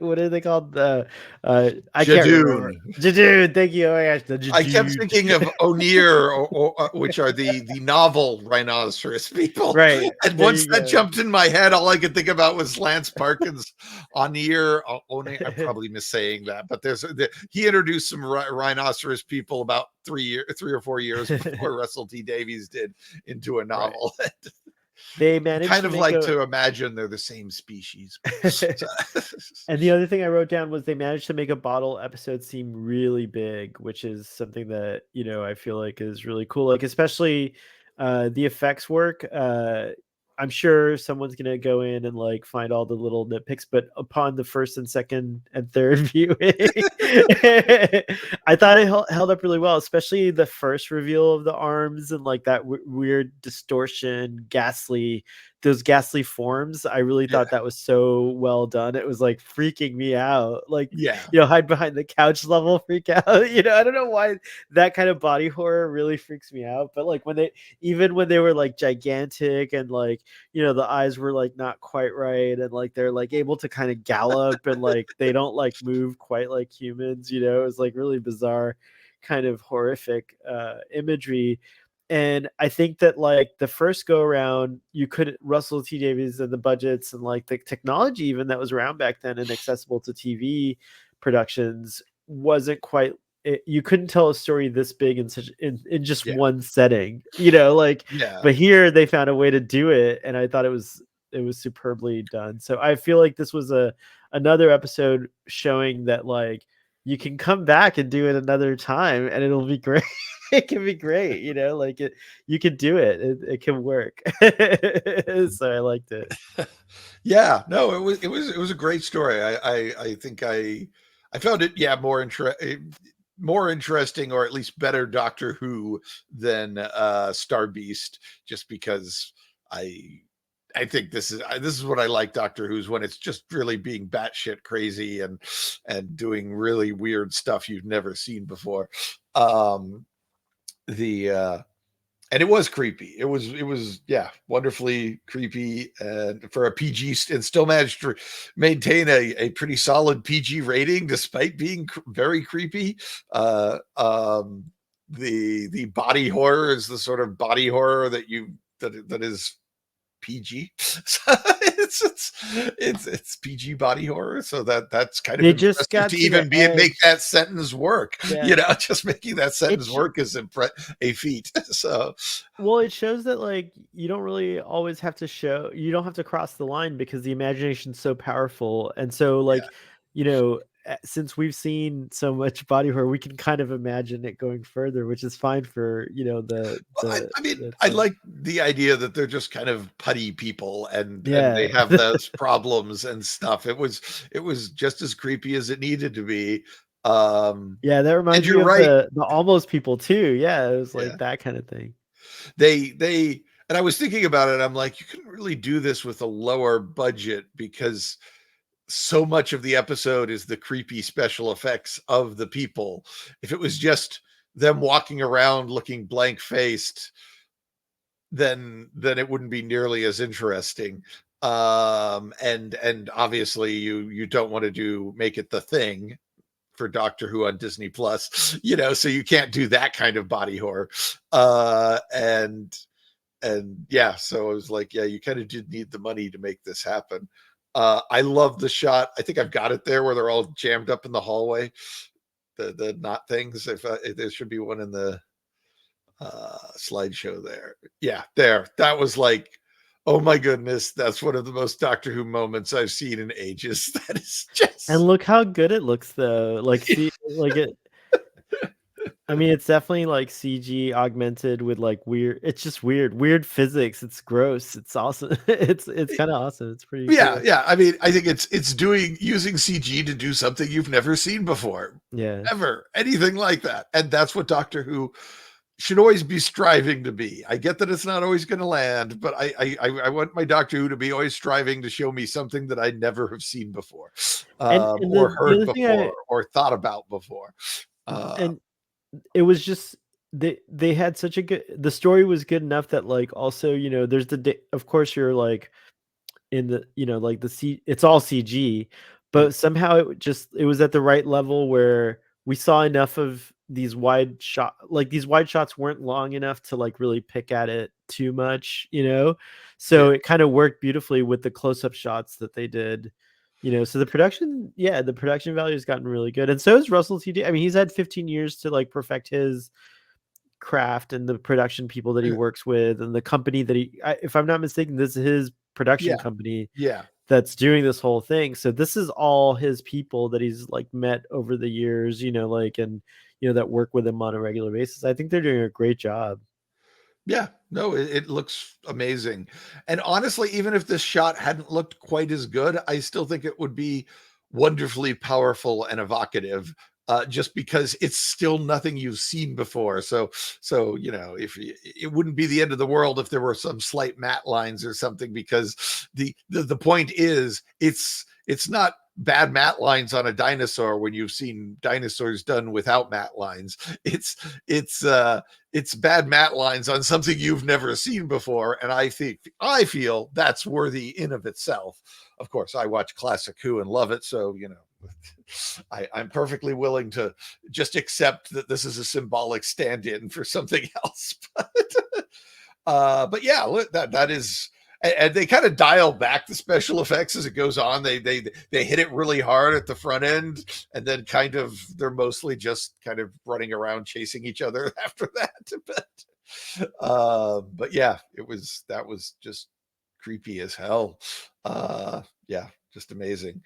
what are they called? The I can't remember. Jadoon. Jadoon, thank you. Oh my gosh, the I kept Jadoon. thinking of O'Neill, which are the novel rhinoceros people. Right. And There once you that go. jumped in my head, all I could think about was Lance Parkin's O'Neill. I'm probably missaying that, but he introduced some rhinoceros people about 3 or 4 years before Russell T Davies did into a Right. novel. They I managed kind to of make like a to imagine they're the same species. And the other thing I wrote down was they managed to make a bottle episode seem really big, which is something that, I feel like is really cool. Like especially the effects work. I'm sure someone's gonna go in and like find all the little nitpicks, but upon the first and second and third viewing, I thought it held up really well, especially the first reveal of the arms and like that weird distortion, those ghastly forms. I really Yeah, thought that was so well done. It was like freaking me out. Like, yeah, hide behind the couch level freak out. I don't know why that kind of body horror really freaks me out. But like even when they were like gigantic and like, the eyes were like not quite right. And like they're like able to kind of gallop and like they don't like move quite like humans, it was like really bizarre kind of horrific imagery. And I think that like the first go around, you couldn't Russell T Davies and the budgets and like the technology even that was around back then and accessible to TV productions wasn't quite. You couldn't tell a story this big in just yeah, one setting, like. yeah. But here they found a way to do it, and I thought it was superbly done. So I feel like this was another episode showing that like you can come back and do it another time and it'll be great. It can be great, like you can do it. It can work. So I liked it. Yeah, no, it was a great story. I think I found it, yeah, more interesting, or at least better Doctor Who than Star Beast, just because I I think this is what I like Doctor Who's, when it's just really being batshit crazy and doing really weird stuff you've never seen before. Um, the And it was creepy. It was yeah, wonderfully creepy, and for a PG, and still managed to maintain a pretty solid PG rating despite being very creepy. The body horror is the sort of body horror that is PG. So it's PG body horror. So that's kind of They just impressive got to to the even be make edge. that sentence work. Yeah. Just making that sentence It's work is a feat. So Well, it shows that like you don't really always have to show, you don't have to cross the line because the imagination's so powerful. And so yeah. like, since we've seen so much body horror, we can kind of imagine it going further, which is fine for, the Well, the I mean, the I fun. like the idea that they're just kind of putty people, and they Yeah. have those problems and stuff. It was just as creepy as it needed to be. Yeah, that And reminds me you're of right. the almost people too. Yeah, it was Yeah. like that kind of thing. They And I was thinking about it. I'm like, you couldn't really do this with a lower budget because so much of the episode is the creepy special effects of the people. If it was just them walking around looking blank faced, then it wouldn't be nearly as interesting. And obviously you don't want to make it the Thing for Doctor Who on Disney Plus, so you can't do that kind of body horror. And yeah, so I was like, yeah, you kind of did need the money to make this happen. I love the shot. I think I've got it there where they're all jammed up in the hallway. The knot things. If there should be one in the slideshow there. Yeah, there. That was like, oh my goodness, that's one of the most Doctor Who moments I've seen in ages. That is just. And look how good it looks though. Like see like it I mean it's definitely like CG augmented with like it's just weird physics. It's gross. It's awesome. It's kind of awesome. It's pretty cool. Yeah. I mean, I think it's using CG to do something you've never seen before. Yeah. Ever. Anything like that. And that's what Doctor Who should always be striving to be. I get that it's not always going to land, but I want my Doctor Who to be always striving to show me something that I never have seen before, And or the heard other thing before, or thought about before. and it was just they had such a good the story was good enough that like also, there's of course you're like in the like it's all CG, but somehow it was at the right level where we saw enough of these these wide shots weren't long enough to like really pick at it too much, so Yeah. it kind of worked beautifully with the close-up shots that they did, so the production value has gotten really good, and so is Russell T. I mean, he's had 15 years to like perfect his craft and the production people that he works with and the company that if I'm not mistaken, this is his production Yeah. company Yeah. that's doing this whole thing. So this is all his people that he's like met over the years, like, and that work with him on a regular basis. I think they're doing a great job. Yeah, no, it looks amazing. And honestly, even if this shot hadn't looked quite as good, I still think it would be wonderfully powerful and evocative. Just because it's still nothing you've seen before. So if it wouldn't be the end of the world if there were some slight matte lines or something, because the point is it's not bad matte lines on a dinosaur when you've seen dinosaurs done without matte lines. It's bad matte lines on something you've never seen before, and I feel that's worthy in of itself. Of course, I watch classic Who and love it, so I'm perfectly willing to just accept that this is a symbolic stand-in for something else. But yeah, that is, and they kind of dial back the special effects as it goes on. They hit it really hard at the front end, and then they're mostly just kind of running around chasing each other after that. But yeah, that was just creepy as hell. Yeah, just amazing.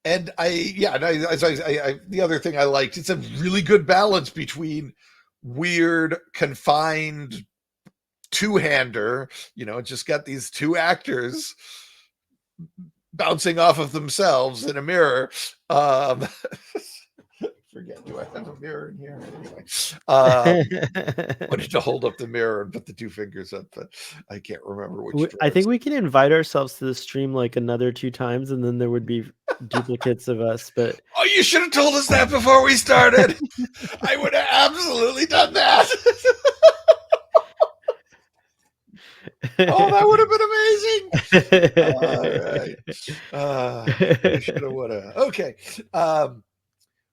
And the other thing I liked, it's a really good balance between weird, confined two-hander, just got these two actors bouncing off of themselves in a mirror. Forget, do I have a mirror in here? Anyway, wanted to hold up the mirror and put the two fingers up, but I can't remember which. I think we can invite ourselves to the stream like another 2 times, and then there would be duplicates of us. But oh, you should have told us that before we started. I would have absolutely done that. Oh, that would have been amazing. All right. Shoulda, woulda. Okay.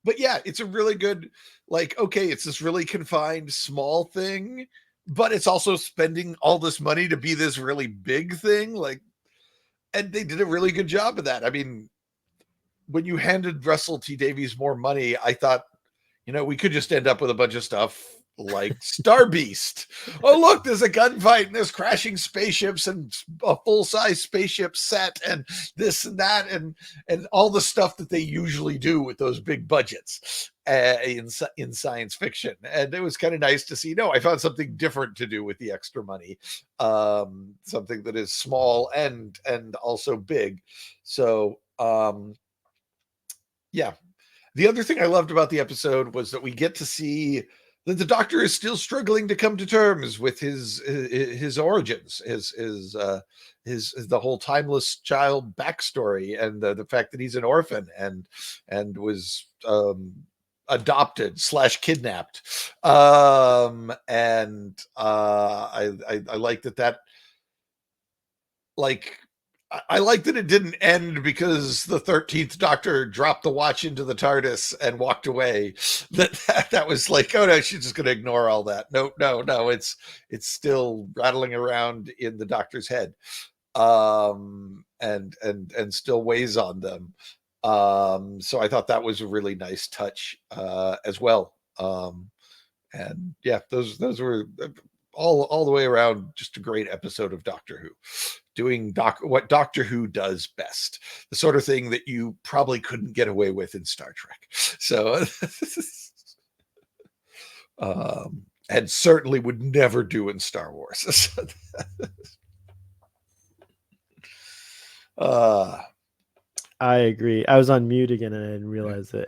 But yeah, it's a really good, okay, it's this really confined small thing, but it's also spending all this money to be this really big thing. And they did a really good job of that. I mean, when you handed Russell T Davies more money, I thought, we could just end up with a bunch of stuff like Star Beast. Oh, look, there's a gunfight and there's crashing spaceships and a full-size spaceship set and this and that and all the stuff that they usually do with those big budgets in science fiction. And it was kind of nice to see, no, I found something different to do with the extra money, something that is small and also big. So yeah. The other thing I loved about the episode was that we get to see that the Doctor is still struggling to come to terms with his origins, his the whole timeless child backstory, and the fact that he's an orphan and was adopted / kidnapped. And I like that like I like that it didn't end because the 13th Doctor dropped the watch into the TARDIS and walked away. That was like, oh no, she's just going to ignore all that. No, it's still rattling around in the Doctor's head, and still weighs on them. So I thought that was a really nice touch as well. And yeah, those were all the way around just a great episode of Doctor Who, doing what Doctor Who does best, the sort of thing that you probably couldn't get away with in Star Trek. So and certainly would never do in Star Wars. I agree. I was on mute again and I didn't realize it.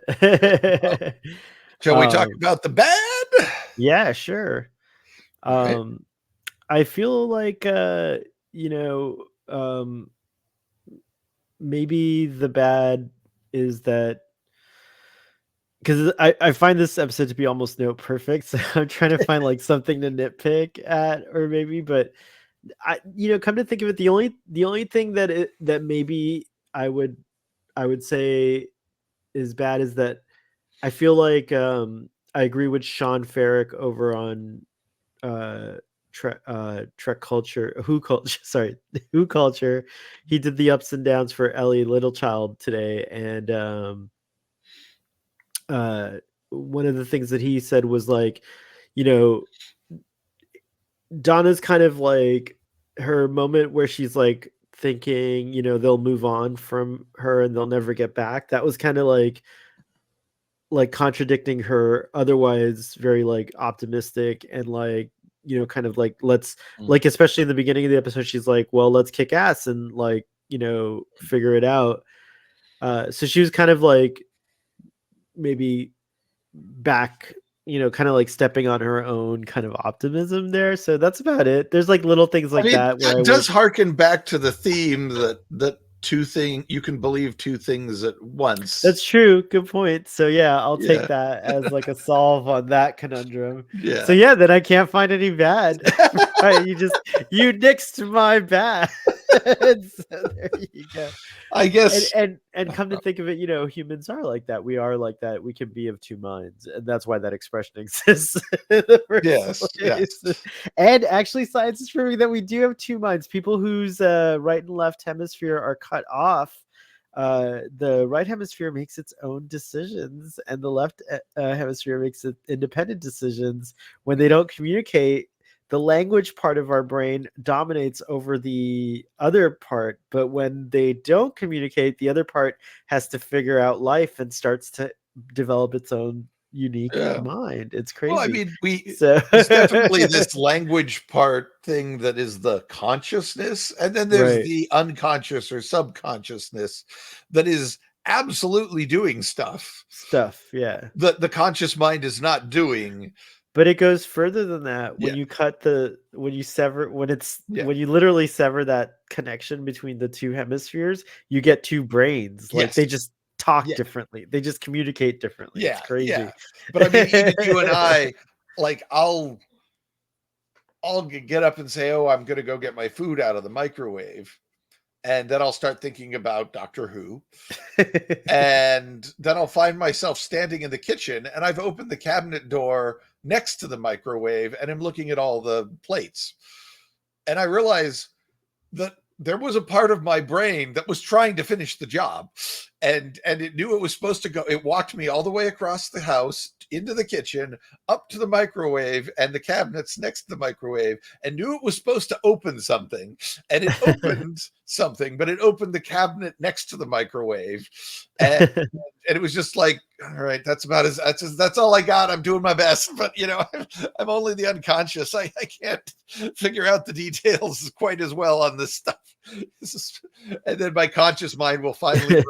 Shall we talk about the bad? Yeah, sure. Right. I feel like maybe the bad is that, because I find this episode to be almost note perfect, so I'm trying to find like something to nitpick at, or maybe, but I come to think of it, the only thing that maybe I would say is bad is that I feel like I agree with Sean Ferrick over on Trek culture, Who culture, sorry, Who culture. He did the ups and downs for Ellie Littlechild today, and one of the things that he said was like, Donna's kind of like her moment where she's like thinking, they'll move on from her and they'll never get back. That was kind of like contradicting her otherwise very like optimistic and like, kind of like, let's like, especially in the beginning of the episode, she's like, well, let's kick ass and like, figure it out. So she was kind of like maybe back, kind of like stepping on her own kind of optimism there. So that's about it. There's like little things like that where it does harken back to the theme that you can believe two things at once. That's true. Good point. So yeah, I'll take that as like a solve on that conundrum. Yeah. So yeah, then I can't find any bad. Right? You nixed my bad. So there you go. I guess. And come to think of it, humans are like that. We are like that. We can be of two minds, and that's why that expression exists in the first place. Yes. And actually, science is proving that we do have two minds. People whose right and left hemisphere are cut off, the right hemisphere makes its own decisions, and the left hemisphere makes independent decisions. When they don't communicate, the language part of our brain dominates over the other part, but when they don't communicate, the other part has to figure out life and starts to develop its own unique mind. It's crazy. Well, I mean, there's definitely this language part thing that is the consciousness, and then there's the unconscious or subconsciousness that is absolutely doing stuff. Yeah. The conscious mind is not doing. But it goes further than that. When you when you literally sever that connection between the two hemispheres, you get two brains. Like they just talk differently. They just communicate differently. It's crazy. Yeah. But I mean, even you and I, like I'll get up and say, oh, I'm going to go get my food out of the microwave. And then I'll start thinking about Doctor Who. And then I'll find myself standing in the kitchen and I've opened the cabinet door next to the microwave and I'm looking at all the plates. And I realize that there was a part of my brain that was trying to finish the job, and it knew it was supposed to go. It walked me all the way across the house into the kitchen, up to the microwave and the cabinets next to the microwave, and knew it was supposed to open something, and it opened something, but it opened the cabinet next to the microwave, and it was just like, all right, that's all I got. I'm doing my best, but I'm only the unconscious. I can't figure out the details quite as well on this stuff. And then my conscious mind will finally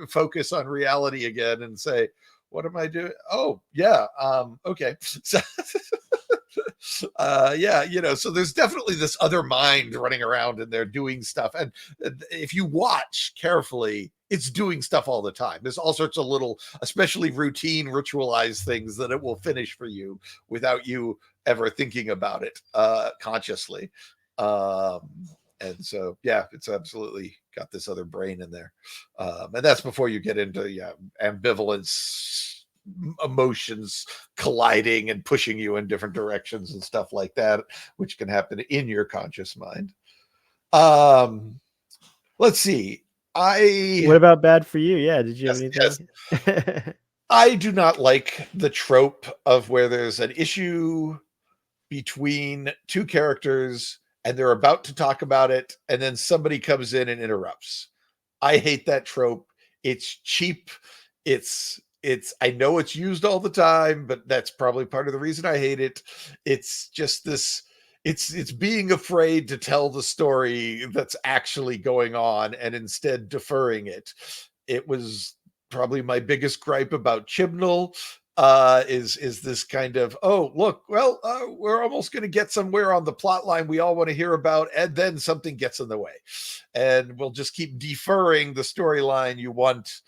focus on reality again and say, what am I doing? Oh, yeah. Okay. So, yeah, so there's definitely this other mind running around and they're doing stuff. And if you watch carefully, it's doing stuff all the time. There's all sorts of little, especially routine, ritualized things that it will finish for you without you ever thinking about it consciously. Um, and so, yeah, it's absolutely got this other brain in there. And that's before you get into ambivalence, emotions colliding and pushing you in different directions and stuff like that, which can happen in your conscious mind. Let's see. What about Bad for You? Yeah, did you have Yes. anything? I do not like the trope of where there's an issue between two characters and they're about to talk about it and then somebody comes in and interrupts. I hate that trope. It's cheap. It's I know it's used all the time, but that's probably part of the reason I hate it. It's just this it's being afraid to tell the story that's actually going on and instead deferring it. It was probably my biggest gripe about Chibnall. Is this kind of, oh look, well, we're almost going to get somewhere on the plot line we all want to hear about, and then something gets in the way, and we'll just keep deferring the storyline you want.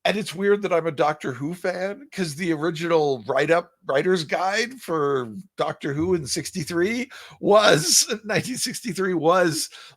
And it's weird that I'm a Doctor Who fan because the original writer's guide for Doctor Who in 1963 was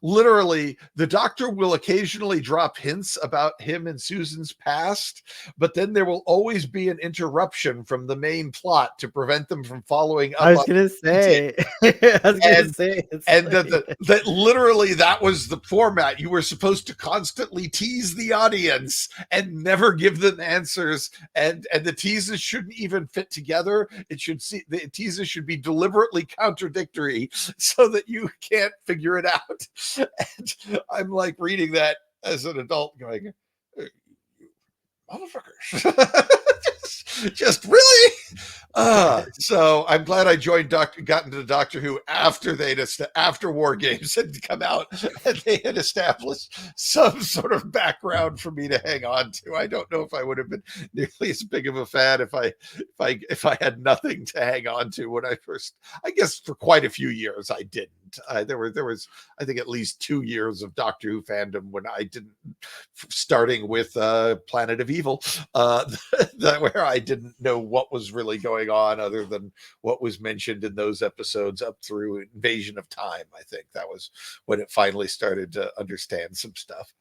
literally the Doctor will occasionally drop hints about him and Susan's past, but then there will always be an interruption from the main plot to prevent them from following I up was on gonna details. say, I was gonna And say, it's and like, that literally that was the format. You were supposed to constantly tease the audience and never give them answers, and the teases shouldn't even fit together. The teases should be deliberately contradictory so that you can't figure it out. And I'm like reading that as an adult going, motherfuckers. just really. So I'm glad I got into Doctor Who after after War Games had come out and they had established some sort of background for me to hang on to. I don't know if I would have been nearly as big of a fan if I had nothing to hang on to when I first. I guess for quite a few years I didn't. There was I think at least 2 years of Doctor Who fandom when I didn't, starting with Planet of Evil, where I didn't know what was really going on other than what was mentioned in those episodes up through Invasion of Time. I think that was when it finally started to understand some stuff.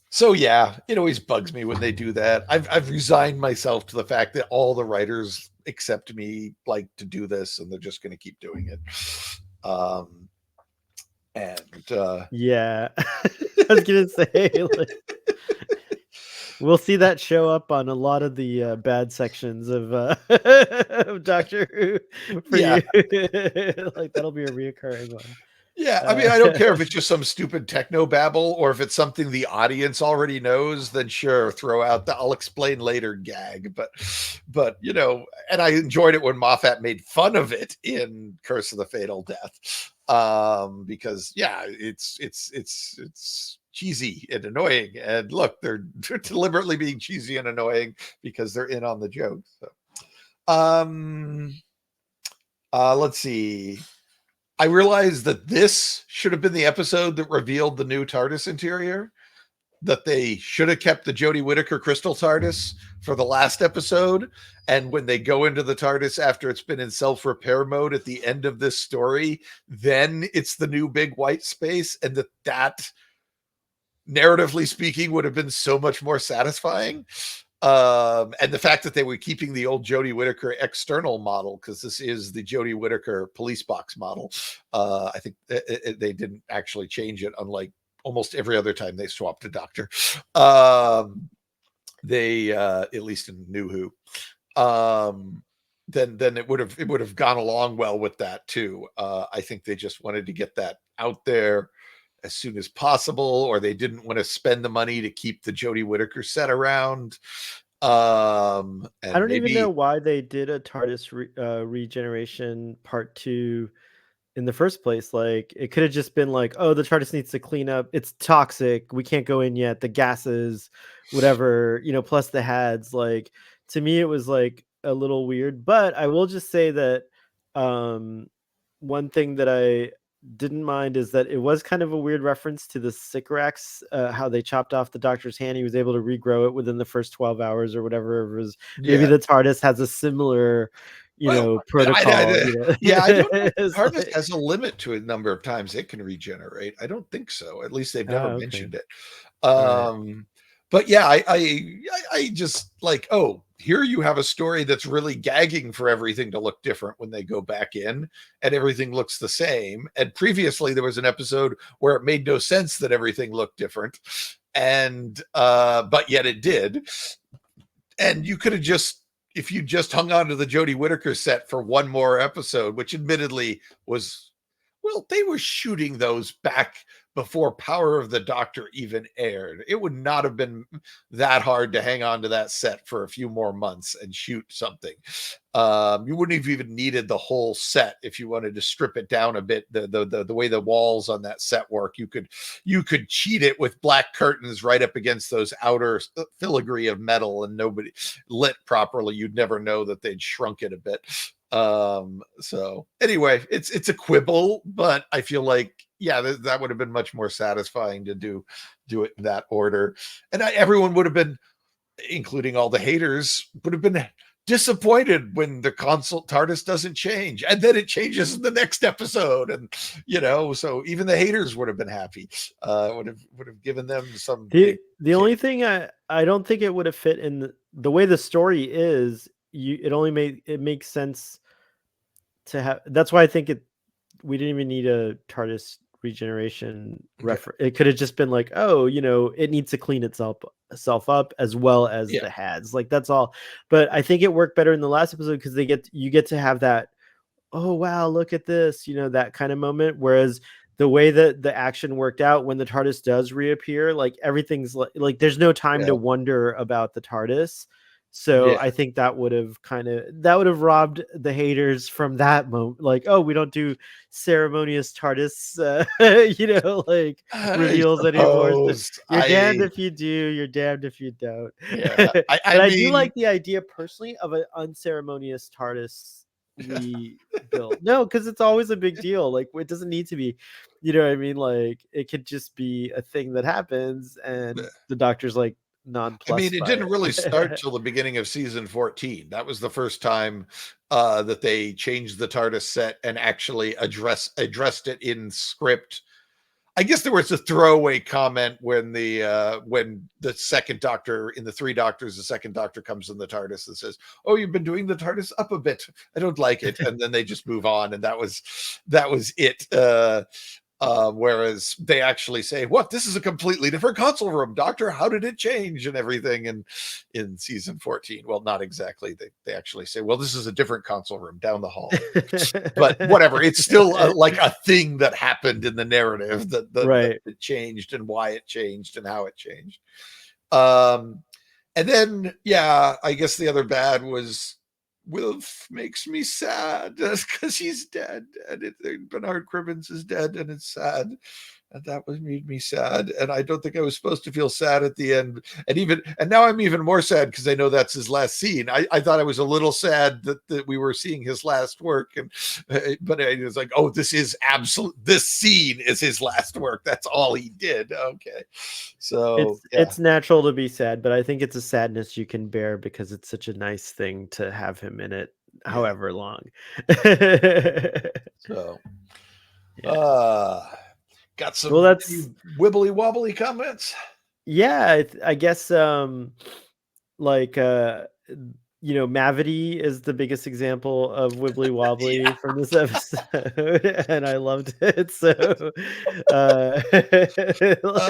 So yeah, it always bugs me when they do that. I've resigned myself to the fact that all the writers except me like to do this and they're just going to keep doing it. And yeah, I was gonna say, like, we'll see that show up on a lot of the bad sections of, of Doctor Who for yeah, you. Like that'll be a reoccurring one. yeah, I mean, I don't care if it's just some stupid techno babble or if it's something the audience already knows, then sure, throw out the I'll explain later gag. But and I enjoyed it when Moffat made fun of it in Curse of the Fatal Death. Because yeah, it's cheesy and annoying. And look, they're deliberately being cheesy and annoying because they're in on the joke. So let's see. I realized that this should have been the episode that revealed the new TARDIS interior. That they should have kept the Jodie Whittaker crystal TARDIS for the last episode. And when they go into the TARDIS after it's been in self-repair mode at the end of this story, then it's the new big white space. And that narratively speaking would have been so much more satisfying. And the fact that they were keeping the old Jodie Whittaker external model, because this is the Jodie Whittaker police box model. I think they didn't actually change it, unlike almost every other time they swapped a doctor. They at least in New Who. Then it would have gone along well with that too. I think they just wanted to get that out there as soon as possible, or they didn't want to spend the money to keep the Jodie Whittaker set around. And I don't even maybe know why they did a TARDIS regeneration part 2 in the first place. Like it could have just been like, oh, the TARDIS needs to clean up. It's toxic. We can't go in yet. The gases, whatever, plus the HADs. Like to me, it was like a little weird. But I will just say that one thing that I didn't mind is that it was kind of a weird reference to the Sycorax, how they chopped off the Doctor's hand. He was able to regrow it within the first 12 hours or whatever. It was maybe Yeah. the TARDIS has a similar, Well, protocol. yeah, I don't know if It's TARDIS like, has a limit to a number of times it can regenerate. I don't think so. At least they've never okay, mentioned it. all right. But yeah, I just like, oh, here you have a story that's really gagging for everything to look different when they go back in, and everything looks the same. And previously there was an episode where it made no sense that everything looked different, and but yet it did. And you could have just, if you just hung on to the Jodie Whittaker set for one more episode, which admittedly was, well, they were shooting those back before Power of the Doctor even aired. It would not have been that hard to hang on to that set for a few more months and shoot something. You wouldn't have even needed the whole set if you wanted to strip it down a bit. The way the walls on that set work, you could cheat it with black curtains right up against those outer filigree of metal, and nobody lit properly. You'd never know that they'd shrunk it a bit. So anyway, it's a quibble, but I feel like, yeah, that would have been much more satisfying to do it in that order. And everyone would have been, including all the haters, would have been disappointed when the console TARDIS doesn't change, and then it changes in the next episode. And so even the haters would have been happy. Would have given them some big The only thing I don't think it would have fit in the way the story is. It makes sense to have. That's why I think we didn't even need a TARDIS regeneration reference. It could have just been like, oh, it needs to clean itself up as well as the HADs. Like that's all. But I think it worked better in the last episode because you get to have that, oh wow, look at this, that kind of moment. Whereas the way that the action worked out when the TARDIS does reappear, like everything's like there's no time to wonder about the TARDIS. So I think that would have robbed the haters from that moment. Like, oh, we don't do ceremonious TARDIS, like reveals anymore. So you're damned if you do, you're damned if you don't. Yeah, I do like the idea personally of an unceremonious TARDIS rebuild. No, because it's always a big deal. Like it doesn't need to be, you know what I mean? Like it could just be a thing that happens, and the Doctor's like, I mean, it didn't really start till the beginning of season 14. That was the first time that they changed the TARDIS set and actually addressed it in script. I guess there was a throwaway comment when the second Doctor in the Three Doctors, the second Doctor comes in the TARDIS and says, "Oh, you've been doing the TARDIS up a bit. I don't like it," and then they just move on, and that was it. Whereas they actually say, "What? This is a completely different console room, Doctor. How did it change?" and everything. And in season 14, well, not exactly. They actually say, "Well, this is a different console room down the hall." But whatever, it's still like a thing that happened in the narrative that it changed, and why it changed, and how it changed. And then, yeah, I guess the other bad was Wilf makes me sad because he's dead, and Bernard Cribbins is dead, and it's sad, and that made me sad. And I don't think I was supposed to feel sad at the end, and now I'm even more sad because I know that's his last scene. I thought I was a little sad that we were seeing his last work, and but it was like, oh, this scene is his last work. That's all he did. Okay, so it's natural to be sad, but I think it's a sadness you can bear because it's such a nice thing to have him in it, however long. So, got some wibbly wobbly comments. Yeah, I guess like Mavity is the biggest example of wibbly wobbly from this episode, and I loved it. So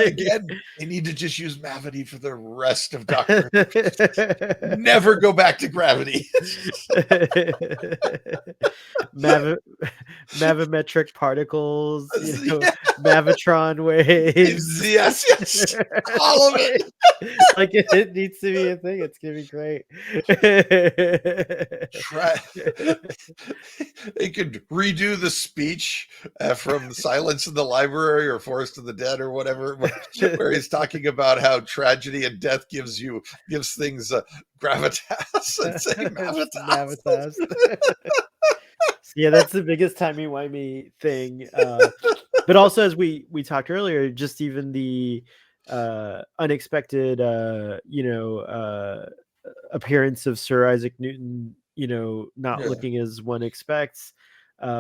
again, they need to just use Mavity for the rest of Doctor. Never go back to gravity. Mavimetric particles, Mavitron waves. Yes, all of it. Like it needs to be a thing. It's gonna be great. Try. They could redo the speech from Silence in the Library or Forest of the Dead or whatever, where he's talking about how tragedy and death gives things gravitas and saying gravitas. Navitas. Yeah, that's the biggest timey-wimey thing. But also, as we talked earlier, just even the unexpected, appearance of Sir Isaac Newton, not Yeah. looking as one expects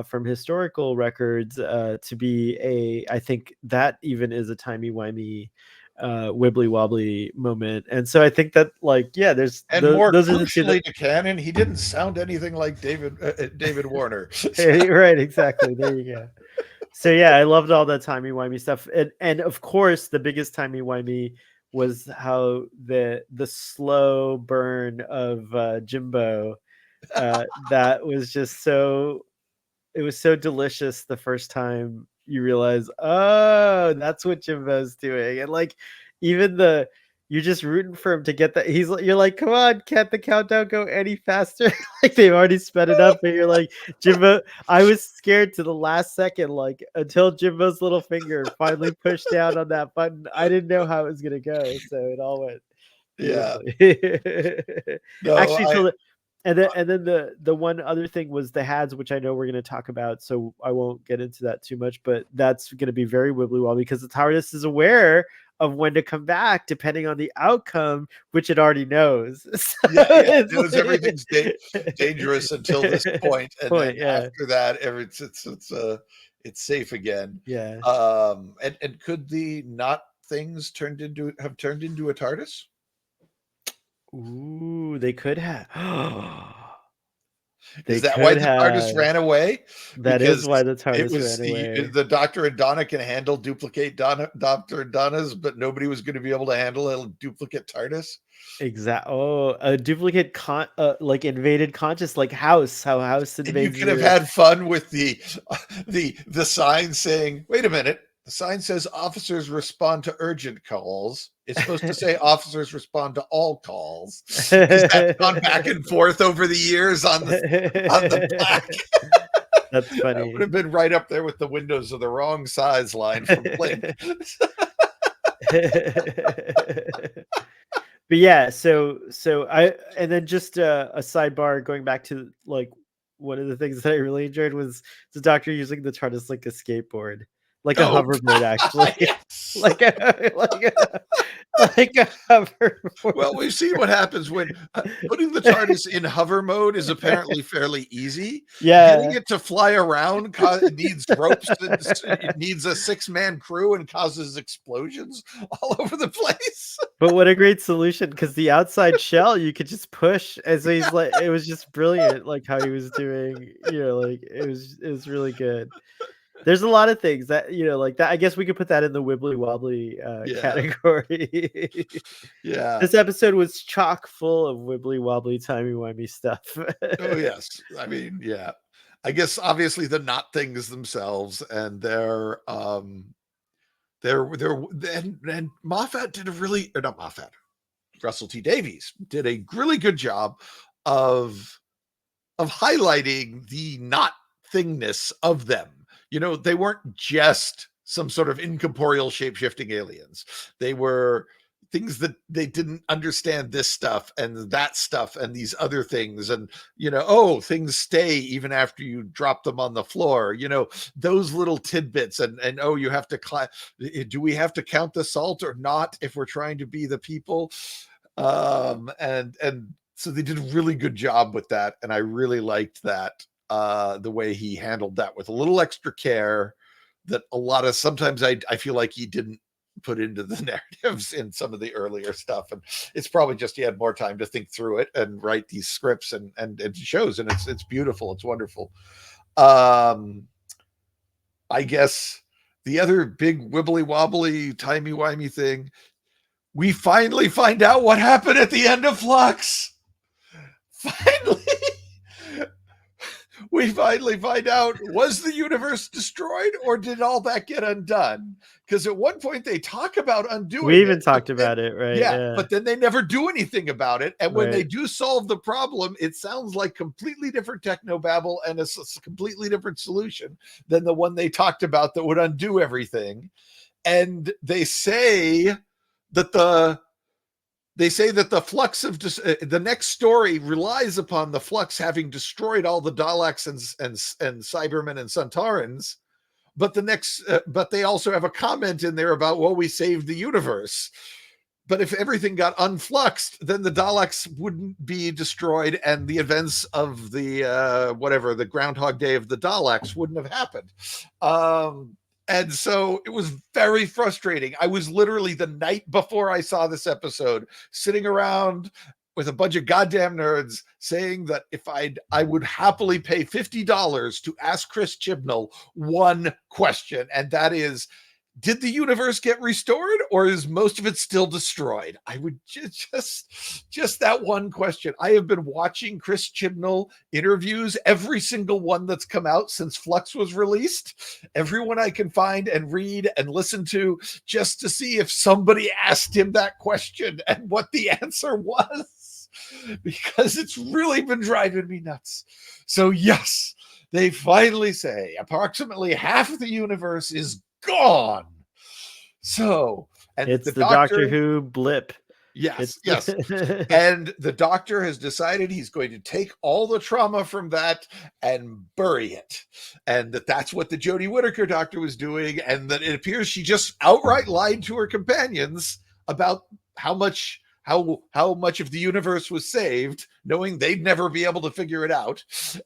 from historical records, to be I think that even is a timey-wimey, wibbly wobbly moment. And so I think that, like, yeah, there's And more those are the two that crucially to canon, he didn't sound anything like David Warner. right, exactly. There you go. So yeah, I loved all that timey-wimey stuff. And of course the biggest timey-wimey was how the slow burn of Jimbo, that was just so it was so delicious the first time you realize, oh, that's what Jimbo's doing. And like, even you're just rooting for him to get that. You're like, come on, can't the countdown go any faster? Like they've already sped it up, and you're like, Jimbo. I was scared to the last second, like until Jimbo's little finger finally pushed down on that button. I didn't know how it was gonna go, so it all went Yeah. beautifully. No, Actually, so and then the one other thing was the HADs, which I know we're going to talk about, so I won't get into that too much. But that's going to be very wibbly wobbly because the TARDIS is aware of when to come back, depending on the outcome, which it already knows. So yeah, it it's knows everything's dangerous until this point, and then yeah, after that, it's safe again. yeah. And could the not things have turned into a TARDIS? Ooh, they could have. They Is that why could the TARDIS have. ran away? That is Because why the it TARDIS was ran away. the Doctor and Donna can handle duplicate Doctor and Donna's, but nobody was going to be able to handle a duplicate TARDIS. Exact. Oh, a duplicate like invaded conscious, like House. How House And you invades could have your. had fun with the sign saying, "Wait a minute." The sign says officers respond to urgent calls. It's supposed to say officers respond to all calls because that's gone back and forth over the years on the plaque. That's That would funny. have been right up there with the windows of the wrong size line from Blink. But yeah, so and then just a sidebar going back to like one of the things that I really enjoyed was the Doctor using the TARDIS like a skateboard, like a Oh, hoverboard, actually, yes. like like a Well, hoverboard. we've seen what happens when putting the TARDIS in hover mode is apparently fairly easy. Getting Yeah, it to fly around needs ropes, and it needs a six-man crew and causes explosions all over the place. but what a great solution, because the outside shell you could just push, and so he's like, it was just brilliant, like how he was doing, like it was really good. There's a lot of things that, like that. I guess we could put that in the wibbly wobbly Yeah, category. yeah. This episode was chock full of wibbly wobbly timey wimey stuff. Oh, yes. I mean, yeah. I guess obviously the not things themselves and their and Moffat did a really or not Moffat. Russell T Davies did a really good job of highlighting the not thingness of them. They weren't just some sort of incorporeal shape-shifting aliens. They were things that they didn't understand this stuff and that stuff and these other things. And, things stay even after you drop them on the floor, those little tidbits. And oh, you have to do we have to count the salt or not if we're trying to be the people? And so they did a really good job with that, and I really liked that, the way he handled that with a little extra care that a lot of sometimes I feel like he didn't put into the narratives in some of the earlier stuff, and it's probably just he had more time to think through it and write these scripts, and it shows, and it's beautiful, it's wonderful. I guess the other big wibbly wobbly timey wimey thing, we finally find out what happened at the end of Flux. Finally, we finally find out, was the universe destroyed or did all that get undone? Because at one point they talk about undoing We it. even talked about it, right? Yeah, Yeah. but then they never do anything about it. And when they Right. do solve the problem, it sounds like completely different technobabble and a completely different solution than the one they talked about that would undo everything. And they say that the flux of the next story relies upon the flux having destroyed all the Daleks and Cybermen and Centaurans. But but they also have a comment in there about, well, we saved the universe. But if everything got unfluxed, then the Daleks wouldn't be destroyed, and the events of the the Groundhog Day of the Daleks wouldn't have happened. And so it was very frustrating. I was literally, the night before I saw this episode, sitting around with a bunch of goddamn nerds saying that if I would happily pay $50 to ask Chris Chibnall one question, and that is, did the universe get restored or is most of it still destroyed? I would just that one question. I have been watching Chris Chibnall interviews, every single one that's come out since Flux was released, everyone I can find and read and listen to, just to see if somebody asked him that question and what the answer was, because it's really been driving me nuts. So yes, they finally say approximately half of the universe is gone. So, and It's the the Doctor doctor, Who blip. yes, It's yes. And the doctor has decided he's going to take all the trauma from that and bury it. And that's what the Jodie Whittaker doctor was doing. And that it appears she just outright lied to her companions about how much of the universe was saved, knowing they'd never be able to figure it out,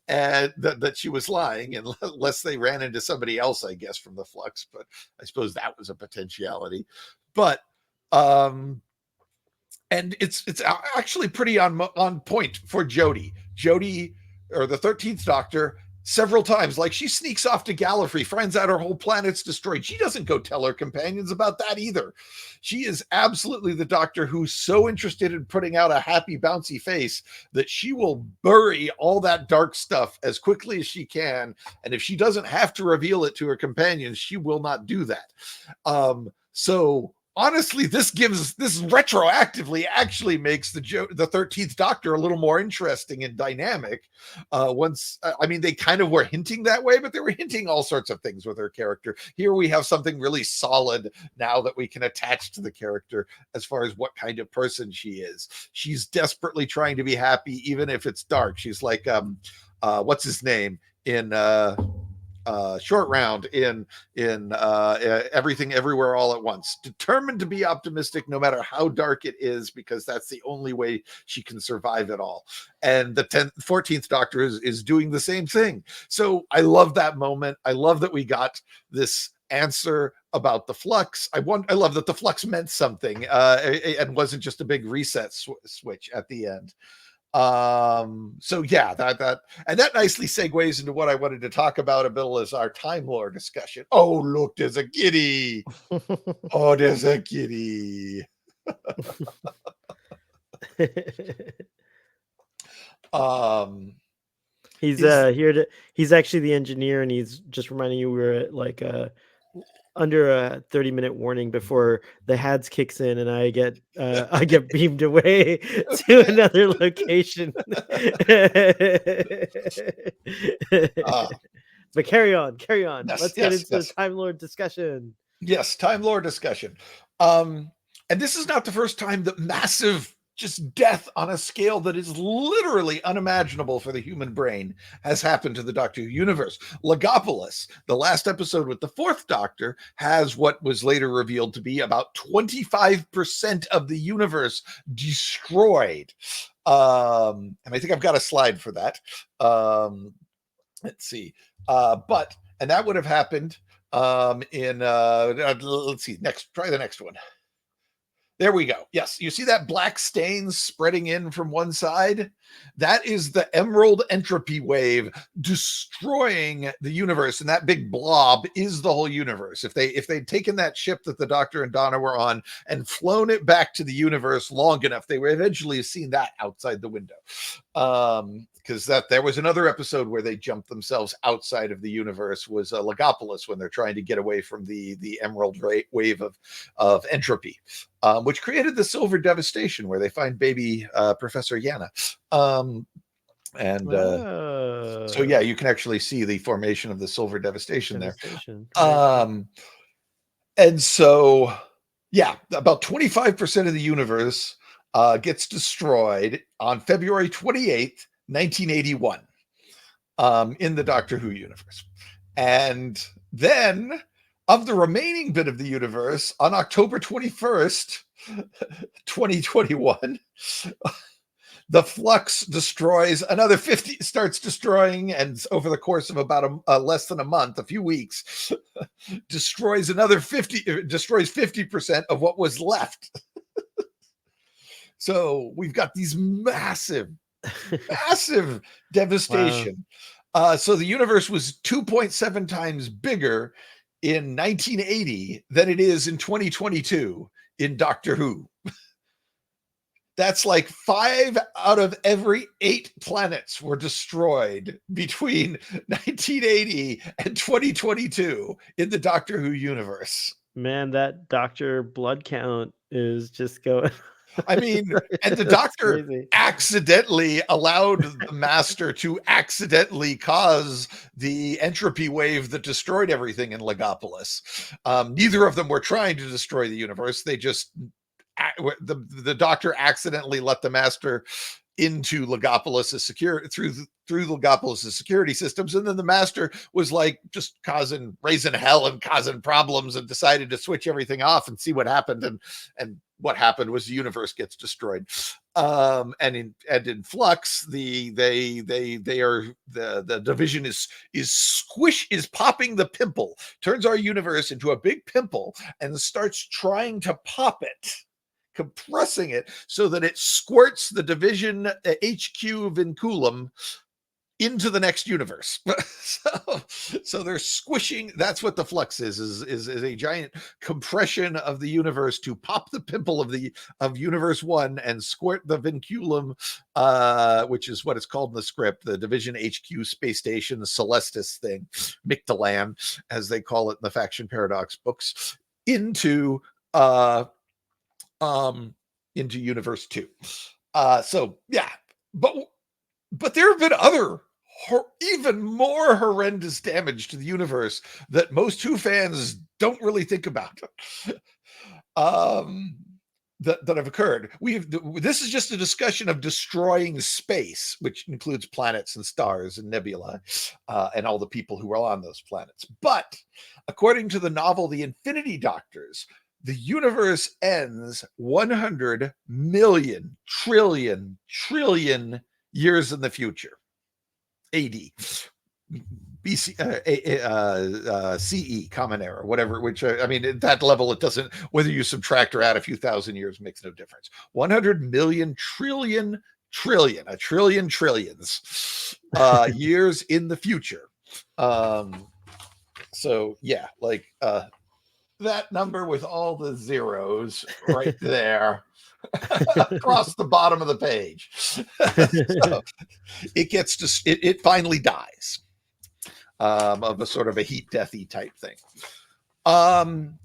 and that she was lying, unless they ran into somebody else, I guess, from the flux. But I suppose that was a potentiality. But and it's actually pretty on point for Jodie. Jodie, or the 13th Doctor, several times, like, she sneaks off to Gallifrey, finds out her whole planet's destroyed. She doesn't go tell her companions about that either. She is absolutely the Doctor who's so interested in putting out a happy, bouncy face that she will bury all that dark stuff as quickly as she can. And if she doesn't have to reveal it to her companions, she will not do that. So honestly, this retroactively actually makes the 13th Doctor a little more interesting and dynamic. I mean, they kind of were hinting that way, but they were hinting all sorts of things with her character. Here we have something really solid now that we can attach to the character as far as what kind of person she is. She's desperately trying to be happy, even if it's dark. She's like, what's his name in Short Round in Everything Everywhere All at Once, determined to be optimistic no matter how dark it is, because that's the only way she can survive it all. And the 14th Doctor is doing the same thing. So I love that moment. I love that we got this answer about the flux. I love that the flux meant something and wasn't just a big reset switch at the end. So yeah, that nicely segues into what I wanted to talk about a bit, as our Time Lore discussion. Oh, look, there's a kitty. Oh, there's a kitty. He's here to. He's actually the engineer, and he's just reminding you we're at like under a 30-minute warning before the HADS kicks in, and I get beamed away to another location. But carry on. Yes, Let's get into the Time Lord discussion. Yes, Time Lore discussion. And this is not the first time that massive just death on a scale that is literally unimaginable for the human brain has happened to the Doctor Who universe. Logopolis, the last episode with the 4th Doctor, has what was later revealed to be about 25% of the universe destroyed. And I think I've got a slide for that. Let's see. And that would have happened let's see, try the next one. There we go. Yes, you see that black stain spreading in from one side? That is the emerald entropy wave destroying the universe, and that big blob is the whole universe. If they'd taken that ship that the Doctor and Donna were on and flown it back to the universe long enough, they would eventually have seen that outside the window. Because there was another episode where they jumped themselves outside of the universe, was Legopolis, when they're trying to get away from the emerald wave of entropy, which created the Silver Devastation, where they find baby Professor Yana. So yeah, you can actually see the formation of the Silver Devastation there. And so yeah, about 25% of the universe gets destroyed on February 28th, 1981, in the Doctor Who universe. And then of the remaining bit of the universe, on October 21st, 2021, the flux destroys another 50, starts destroying, and over the course of about less than a month, a few weeks, destroys another 50, destroys 50% of what was left. So we've got these massive devastation. Wow. So the universe was 2.7 times bigger in 1980 than it is in 2022 in Doctor Who. That's like 5 out of every 8 planets were destroyed between 1980 and 2022 in the Doctor Who universe. Man, that Doctor blood count is just going. I mean, and the Doctor accidentally allowed the Master to accidentally cause the entropy wave that destroyed everything in Legopolis. Neither of them were trying to destroy the universe. They just, the Doctor accidentally let the Master into Legopolis' through Legopolis' security systems, and then the Master was like just raising hell and causing problems, and decided to switch everything off and see what happened. And what happened was the universe gets destroyed. And in Flux, the division is popping the pimple, turns our universe into a big pimple, and starts trying to pop it, compressing it so that it squirts the division HQ vinculum into the next universe. so they're squishing. That's what the flux is a giant compression of the universe to pop the pimple of universe 1 and squirt the vinculum, which is what it's called in the script, the division HQ space station, the Celestis thing, Mictlan, as they call it in the Faction Paradox books, into universe 2. So yeah, but there have been other even more horrendous damage to the universe that most Who fans don't really think about, that have occurred. This is just a discussion of destroying space, which includes planets and stars and nebula, and all the people who are on those planets. But according to the novel The Infinity Doctors, the universe ends 100 million trillion years in the future. AD, BC, CE, Common Era, whatever, which, I mean, at that level, it doesn't, whether you subtract or add a few thousand years makes no difference. 100 million trillion, a trillion trillions years in the future. So yeah, like that number with all the zeros right there across the bottom of the page. So it finally dies, of a sort of a heat deathy type thing. And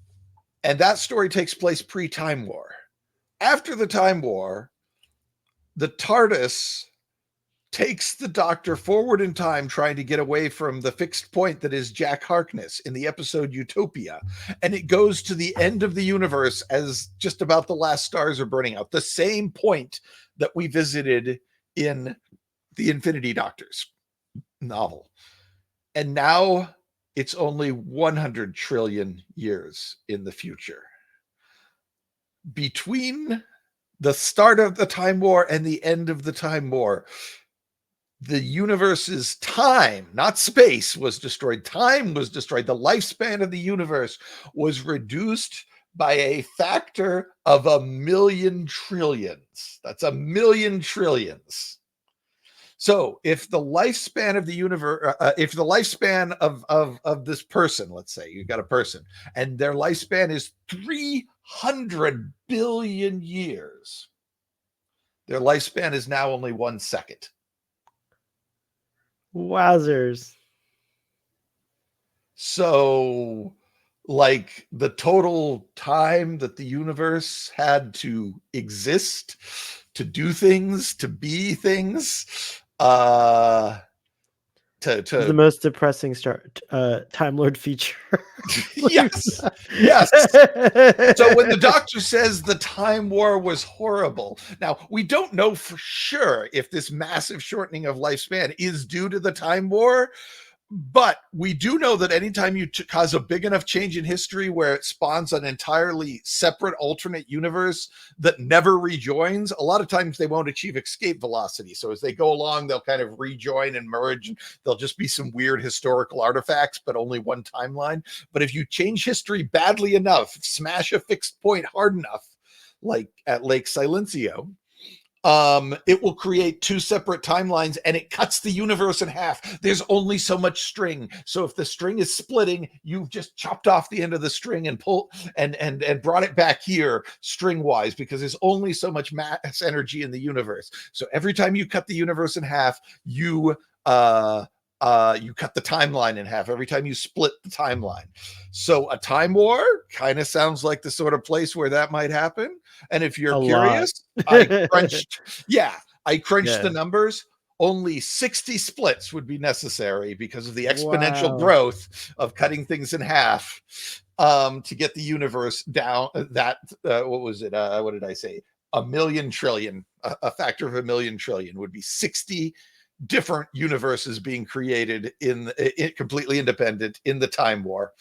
that story takes place pre-Time War. After the Time War, the TARDIS takes the Doctor forward in time, trying to get away from the fixed point that is Jack Harkness in the episode Utopia. And it goes to the end of the universe as just about the last stars are burning out. The same point that we visited in the Infinity Doctors novel. And now it's only 100 trillion years in the future. Between the start of the Time War and the end of the Time War, the universe's time, not space, was destroyed. Time was destroyed. The lifespan of the universe was reduced by a factor of 1 million trillions. That's 1 million trillions. So if the lifespan of the universe, if the lifespan of this person, let's say you got a person, and their lifespan is 300 billion years, their lifespan is now only 1 second. Wowzers. So, like the total time that the universe had to exist, to do things, to be things, The most depressing Time Lord feature. yes, yes. So when the doctor says the time war was horrible, now we don't know for sure if this massive shortening of lifespan is due to the time war. But we do know that anytime you cause a big enough change in history where it spawns an entirely separate alternate universe that never rejoins, a lot of times they won't achieve escape velocity. So as they go along, they'll kind of rejoin and merge. And there'll just be some weird historical artifacts, but only one timeline. But if you change history badly enough, smash a fixed point hard enough, like at Lake Silencio, it will create two separate timelines and it cuts the universe in half. There's only so much string. So if the string is splitting, you've just chopped off the end of the string and pulled and brought it back here string wise, because there's only so much mass energy in the universe. So every time you cut the universe in half, you cut the timeline in half every time you split the timeline. So a time war kind of sounds like the sort of place where that might happen. And if you're curious, I crunched the numbers. Only 60 splits would be necessary because of the exponential growth of cutting things in half to get the universe down that what was it? What did I say? A million trillion, a factor of a million trillion would be 60 different universes being created in completely independent in the time war.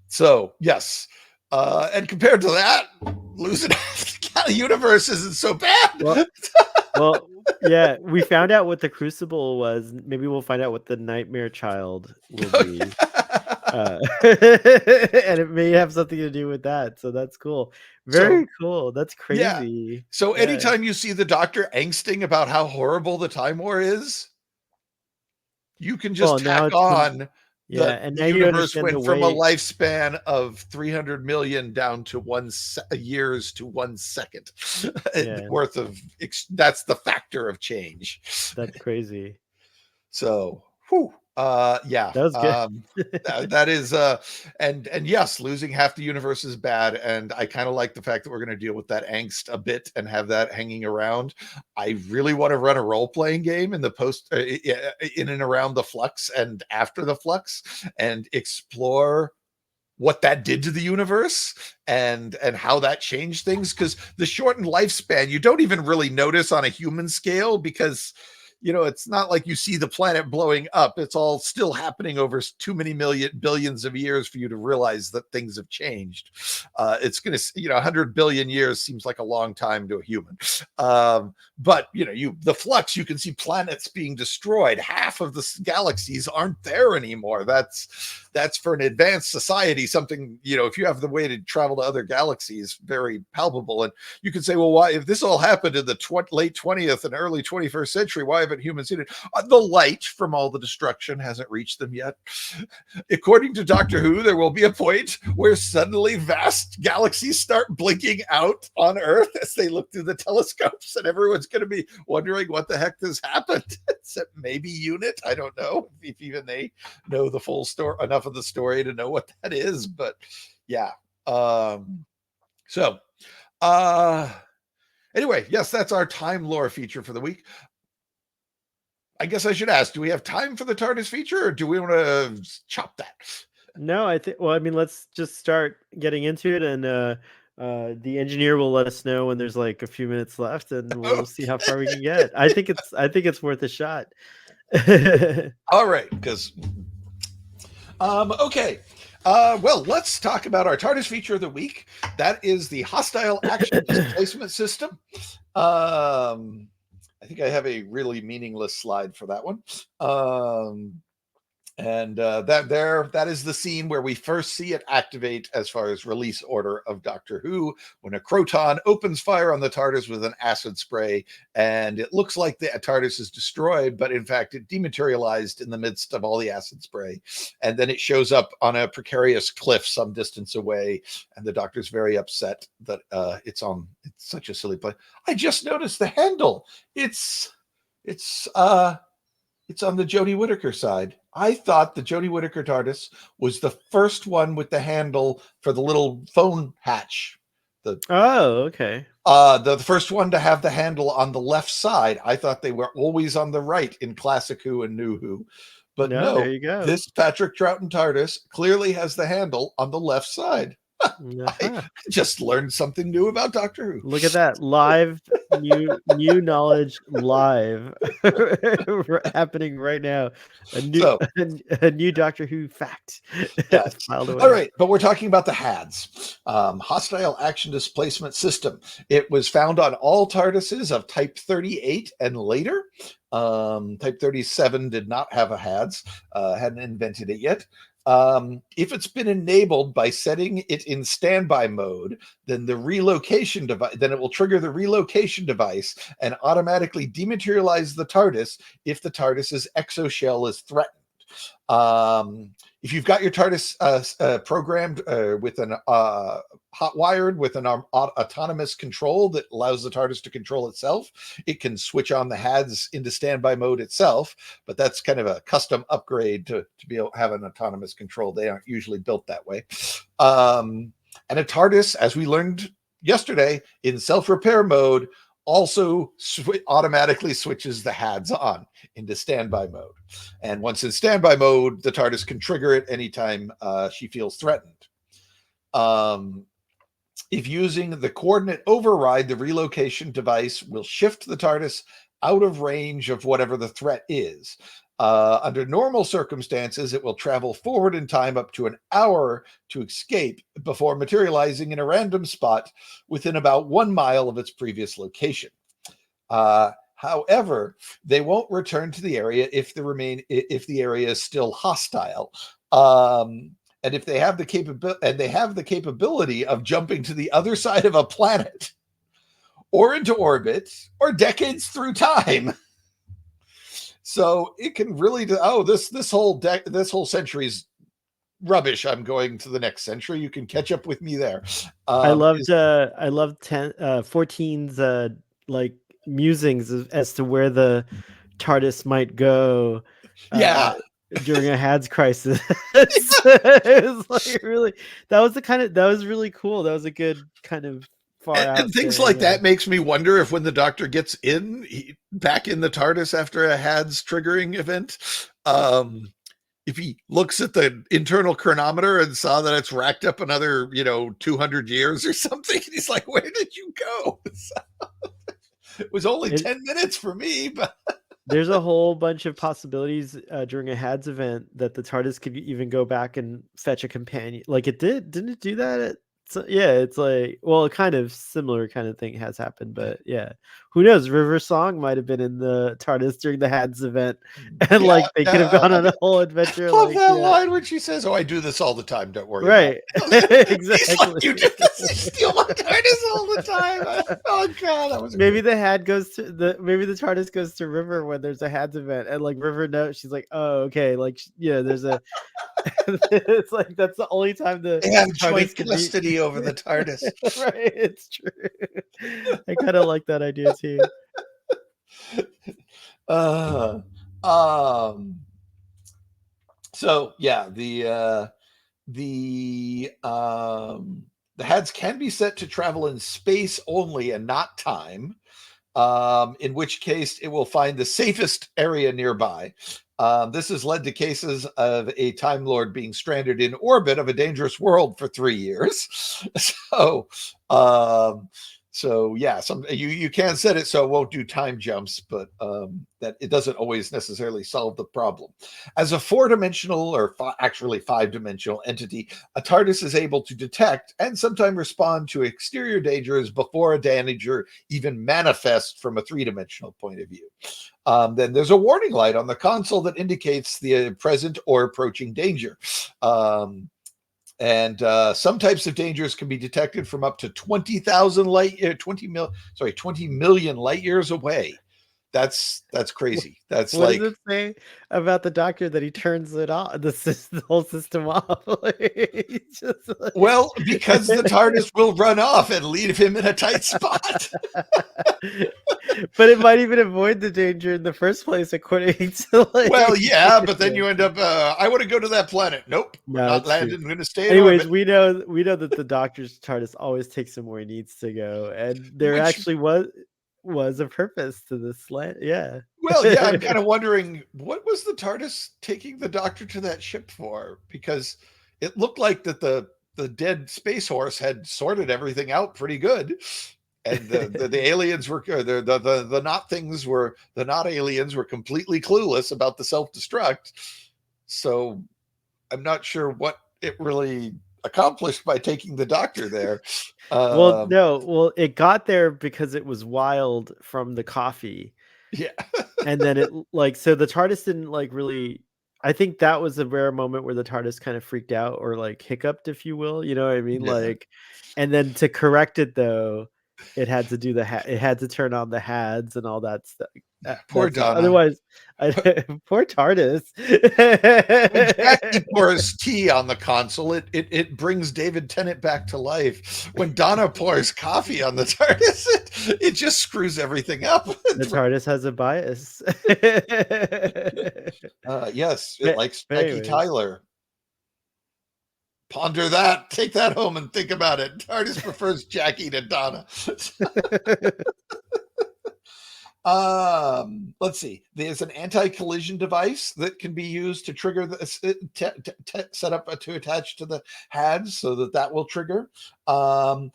So yes, and compared to that, losing the universe isn't so bad. Well, yeah, we found out what the Crucible was. Maybe we'll find out what the Nightmare Child will be. And it may have something to do with that. So that's cool. Very cool. That's crazy. Yeah. So anytime you see the doctor angsting about how horrible the time war is, you can just tack on and the now you universe understand went from a lifespan of 300 million down to years to 1 second worth of. That's the factor of change. That's crazy. So, that was good. that is and yes, losing half the universe is bad, and I kind of like the fact that we're going to deal with that angst a bit and have that hanging around. I really want to run a role-playing game in the post in and around the flux and after the flux and explore what that did to the universe and how that changed things, because the shortened lifespan you don't even really notice on a human scale, because it's not like you see the planet blowing up. It's all still happening over too many billions of years for you to realize that things have changed. It's going to, 100 billion years seems like a long time to a human. But, the flux, you can see planets being destroyed. Half of the galaxies aren't there anymore. That's for an advanced society, something, if you have the way to travel to other galaxies, very palpable. And you can say, well, why, if this all happened in the late 20th and early 21st century, why haven't humans seen it? The light from all the destruction hasn't reached them yet. According to Doctor Who, there will be a point where suddenly vast galaxies start blinking out on Earth as they look through the telescopes, and everyone's going to be wondering what the heck has happened. Except maybe UNIT. I don't know if even they know the full story, enough of the story to know what that is. But yeah. Anyway, yes, that's our time lore feature for the week. I guess I should ask, do we have time for the TARDIS feature, or do we want to chop that? No, let's just start getting into it, and the engineer will let us know when there's like a few minutes left, and we'll see how far we can get. I think it's worth a shot. All right, because okay. Well, let's talk about our TARDIS feature of the week. That is the hostile action displacement system. I think I have a really meaningless slide for that one. And that is the scene where we first see it activate as far as release order of Doctor Who, when a Croton opens fire on the TARDIS with an acid spray, and it looks like the TARDIS is destroyed, but in fact it dematerialized in the midst of all the acid spray, and then it shows up on a precarious cliff some distance away, and the Doctor's very upset that it's such a silly place. I just noticed the handle. It's on the Jodie Whittaker side. I thought the Jodie Whittaker TARDIS was the first one with the handle for the little phone hatch. Okay. The first one to have the handle on the left side. I thought they were always on the right in Classic Who and New Who. But No, no, there you go. this Patrick Troughton TARDIS clearly has the handle on the left side. I just learned something new about Doctor Who. Look at that live new knowledge live happening right now. A new Doctor Who fact. Yes. Filed away. All right, but we're talking about the HADS, Hostile Action Displacement System. It was found on all TARDISes of Type 38 and later. Type 37 did not have a HADS, hadn't invented it yet. If it's been enabled by setting it in standby mode, then the relocation device, then it will trigger the relocation device and automatically dematerialize the TARDIS if the TARDIS's exoshell is threatened. If you've got your TARDIS programmed with an hot wired with an autonomous control that allows the TARDIS to control itself, it can switch on the HADS into standby mode itself, but that's kind of a custom upgrade to be able to have an autonomous control. They aren't usually built that way. And a TARDIS, as we learned yesterday, in self-repair mode, also automatically switches the HADS on into standby mode. And once in standby mode, the TARDIS can trigger it anytime she feels threatened. If using the coordinate override, the relocation device will shift the TARDIS out of range of whatever the threat is. Under normal circumstances, it will travel forward in time up to an hour to escape before materializing in a random spot within about 1 mile of its previous location. However, they won't return to the area if the area is still hostile. And if they have the capability of jumping to the other side of a planet or into orbit or decades through time. So it can really this whole century's rubbish. I'm going to the next century. You can catch up with me there. I loved 14's like musings as to where the TARDIS might go. During a HADS crisis. It was like that was really cool. That was a good kind of far out. And things like that makes me wonder if when the Doctor gets back in the TARDIS after a HADS triggering event, if he looks at the internal chronometer and saw that it's racked up another, 200 years or something, he's like, where did you go? It was only 10 minutes for me, but there's a whole bunch of possibilities during a HADS event that the TARDIS could even go back and fetch a companion. Like it didn't it do that? It's like, well, kind of similar kind of thing has happened, but yeah, who knows? River Song might have been in the TARDIS during the HADS event, and they could have gone on a whole adventure. I love that line when she says, "Oh, I do this all the time. Don't worry." Right, exactly. Like, you do this, you steal my TARDIS all the time. Oh god, that was maybe the TARDIS goes to River when there's a HADS event, and River knows. She's like, "Oh, okay." There's a. It's like that's the only time they have joint custody over the TARDIS. Right, it's true. I kind of like that idea too. So yeah, the HADS can be set to travel in space only and not time. In which case it will find the safest area nearby. This has led to cases of a Time Lord being stranded in orbit of a dangerous world for 3 years. So yeah, you can set it so it won't do time jumps, but that it doesn't always necessarily solve the problem. As a 4-dimensional or actually 5-dimensional entity, a TARDIS is able to detect and sometimes respond to exterior dangers before a danger even manifests from a 3-dimensional point of view. Then there's a warning light on the console that indicates the present or approaching danger. And some types of dangers can be detected from up to 20,000 20 million light years away. That's crazy. That's What like, does it say about the doctor that he turns it off, the whole system off? well, because the TARDIS will run off and leave him in a tight spot. But it might even avoid the danger in the first place, according to Well, yeah, but then you end up. I want to go to that planet. Nope, I'm No, not it's true. landing. I'm going to stay in Anyways, orbit. we know that the doctor's TARDIS always takes him where he needs to go, and there Which, actually was a purpose to this land. Yeah. well, yeah, I'm kind of wondering what was the TARDIS taking the Doctor to that ship for, because it looked like that the dead space horse had sorted everything out pretty good, and the aliens were the not things were the not aliens were completely clueless about the self-destruct. So I'm not sure what it really accomplished by taking the Doctor there. Well, no, well, it got there because it was wild from the coffee. Yeah. And then so the TARDIS didn't really. I think that was a rare moment where the TARDIS kind of freaked out or hiccuped, if you will. You know what I mean? Yeah. And then to correct it though, it had to do it had to turn on the HADs and all that stuff. Poor Stuff. Donna. Otherwise, poor TARDIS. When Jackie pours tea on the console, it brings David Tennant back to life. When Donna pours coffee on the TARDIS, it just screws everything up. The TARDIS has a bias. Yes, it likes Jackie Tyler. Ponder that. Take that home and think about it. TARDIS prefers Jackie to Donna. Let's see. There's an anti-collision device that can be used to trigger the set up to attach to the HADs, so that will trigger. The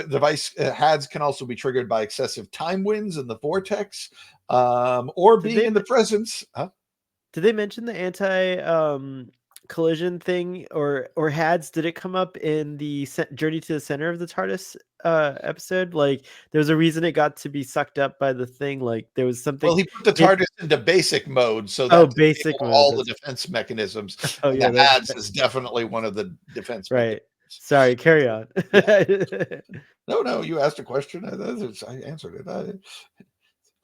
device HADs can also be triggered by excessive time winds in the vortex, or being in the presence. Did they mention the collision thing or HADs? Did it come up in the Journey to the Center of the TARDIS episode? Like there was a reason it got to be sucked up by the thing. Like there was something. Well, he put the TARDIS into basic mode, so that basic mode, all the defense mechanisms. Oh yeah, the HADs is definitely one of the defense mechanisms. Sorry, carry on. No, you asked a question. I answered it.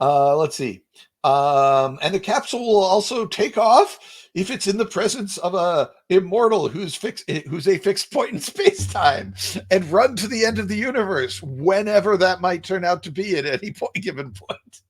Let's see. And the capsule will also take off if it's in the presence of a immortal who's a fixed point in space-time, and run to the end of the universe whenever that might turn out to be at any given point.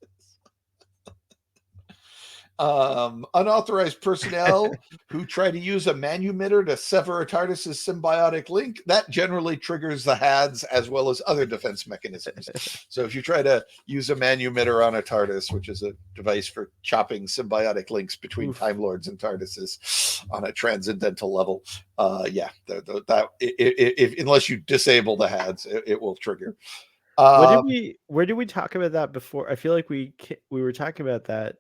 Unauthorized personnel who try to use a manumitter to sever a TARDIS's symbiotic link, that generally triggers the HADs as well as other defense mechanisms. So if you try to use a manumitter on a TARDIS, which is a device for chopping symbiotic links between Time Lords and TARDISes on a transcendental level, unless you disable the HADs, it will trigger. Where did we talk about that before? I feel like we were talking about that.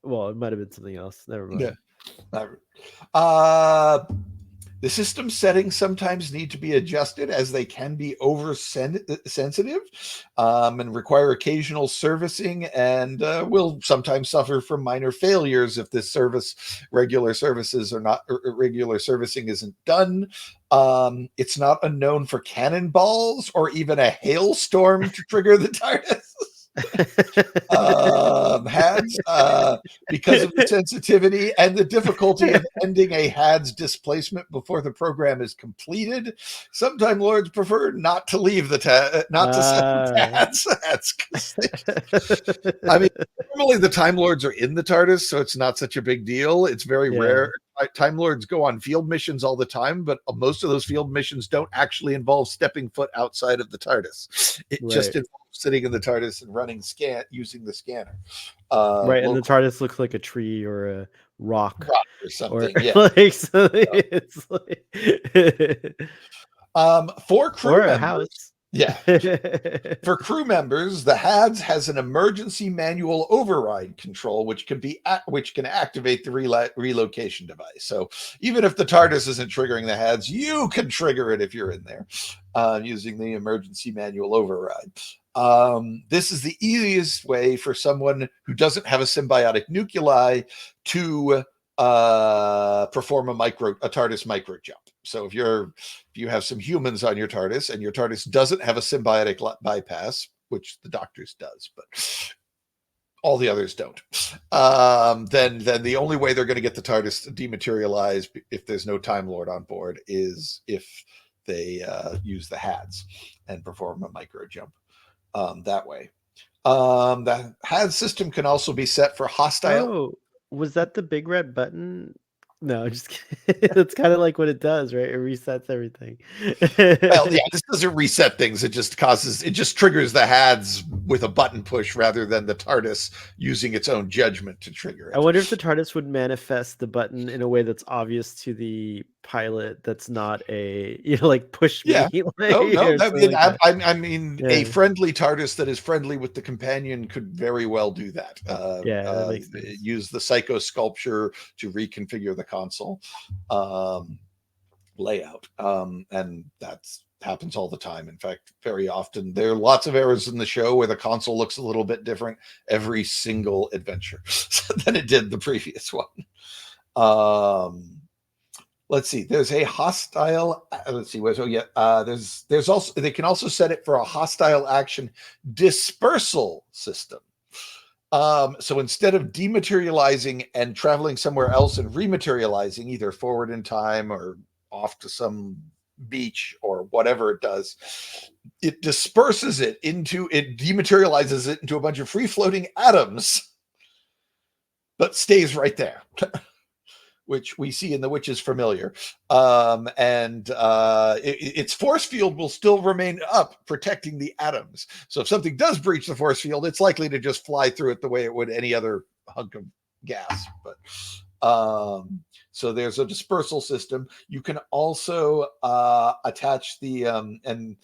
Well, it might have been something else. Never mind. Yeah. The system settings sometimes need to be adjusted, as they can be oversensitive and require occasional servicing, and will sometimes suffer from minor failures if this regular servicing isn't done. It's not unknown for cannonballs or even a hailstorm to trigger the TARDIS. HADs, because of the sensitivity and the difficulty of ending a HAD's displacement before the program is completed, some Time Lords prefer not to leave the set the HADs. I mean, normally the Time Lords are in the TARDIS, so it's not such a big deal. It's very rare. Time Lords go on field missions all the time, but most of those field missions don't actually involve stepping foot outside of the TARDIS. It just involves sitting in the TARDIS and running using the scanner. And the TARDIS looks like a tree or a rock or something. It's like 4 crew members. House. Yeah. For crew members, the HADS has an emergency manual override control, which can activate the relocation device. So even if the TARDIS isn't triggering the HADS, you can trigger it if you're in there using the emergency manual override. This is the easiest way for someone who doesn't have a symbiotic nuclei to perform a TARDIS micro jump. So if you have some humans on your TARDIS and your TARDIS doesn't have a symbiotic bypass, which the Doctor's does, but all the others don't, then the only way they're going to get the TARDIS dematerialized if there's no Time Lord on board is if they use the HADS and perform a micro jump that way. The HADS system can also be set for hostile. Oh, was that the big red button? No, just kidding. That's kind of like what it does, right? It resets everything. Well, yeah, this doesn't reset things. It just triggers the HADS with a button push rather than the TARDIS using its own judgment to trigger it. I wonder if the TARDIS would manifest the button in a way that's obvious to the pilot. That's not a like push me. Yeah. Like, No. I mean, Yeah. a friendly TARDIS that is friendly with the companion could very well do that. Yeah, that makes sense. Use the psycho sculpture to reconfigure the console layout, and that's happens all the time. In fact, very often there are lots of errors in the show where the console looks a little bit different every single adventure than it did the previous one. Let's see. There's a hostile. Let's see. There's also, they can also set it for a hostile action dispersal system. So instead of dematerializing and traveling somewhere else and rematerializing, either forward in time or off to some beach or whatever it does, it disperses it dematerializes it into a bunch of free floating atoms, but stays right there. Which we see in The Witch's Familiar. Its force field will still remain up, protecting the atoms. So if something does breach the force field, it's likely to just fly through it the way it would any other hunk of gas. But so there's a dispersal system. You can also attach the and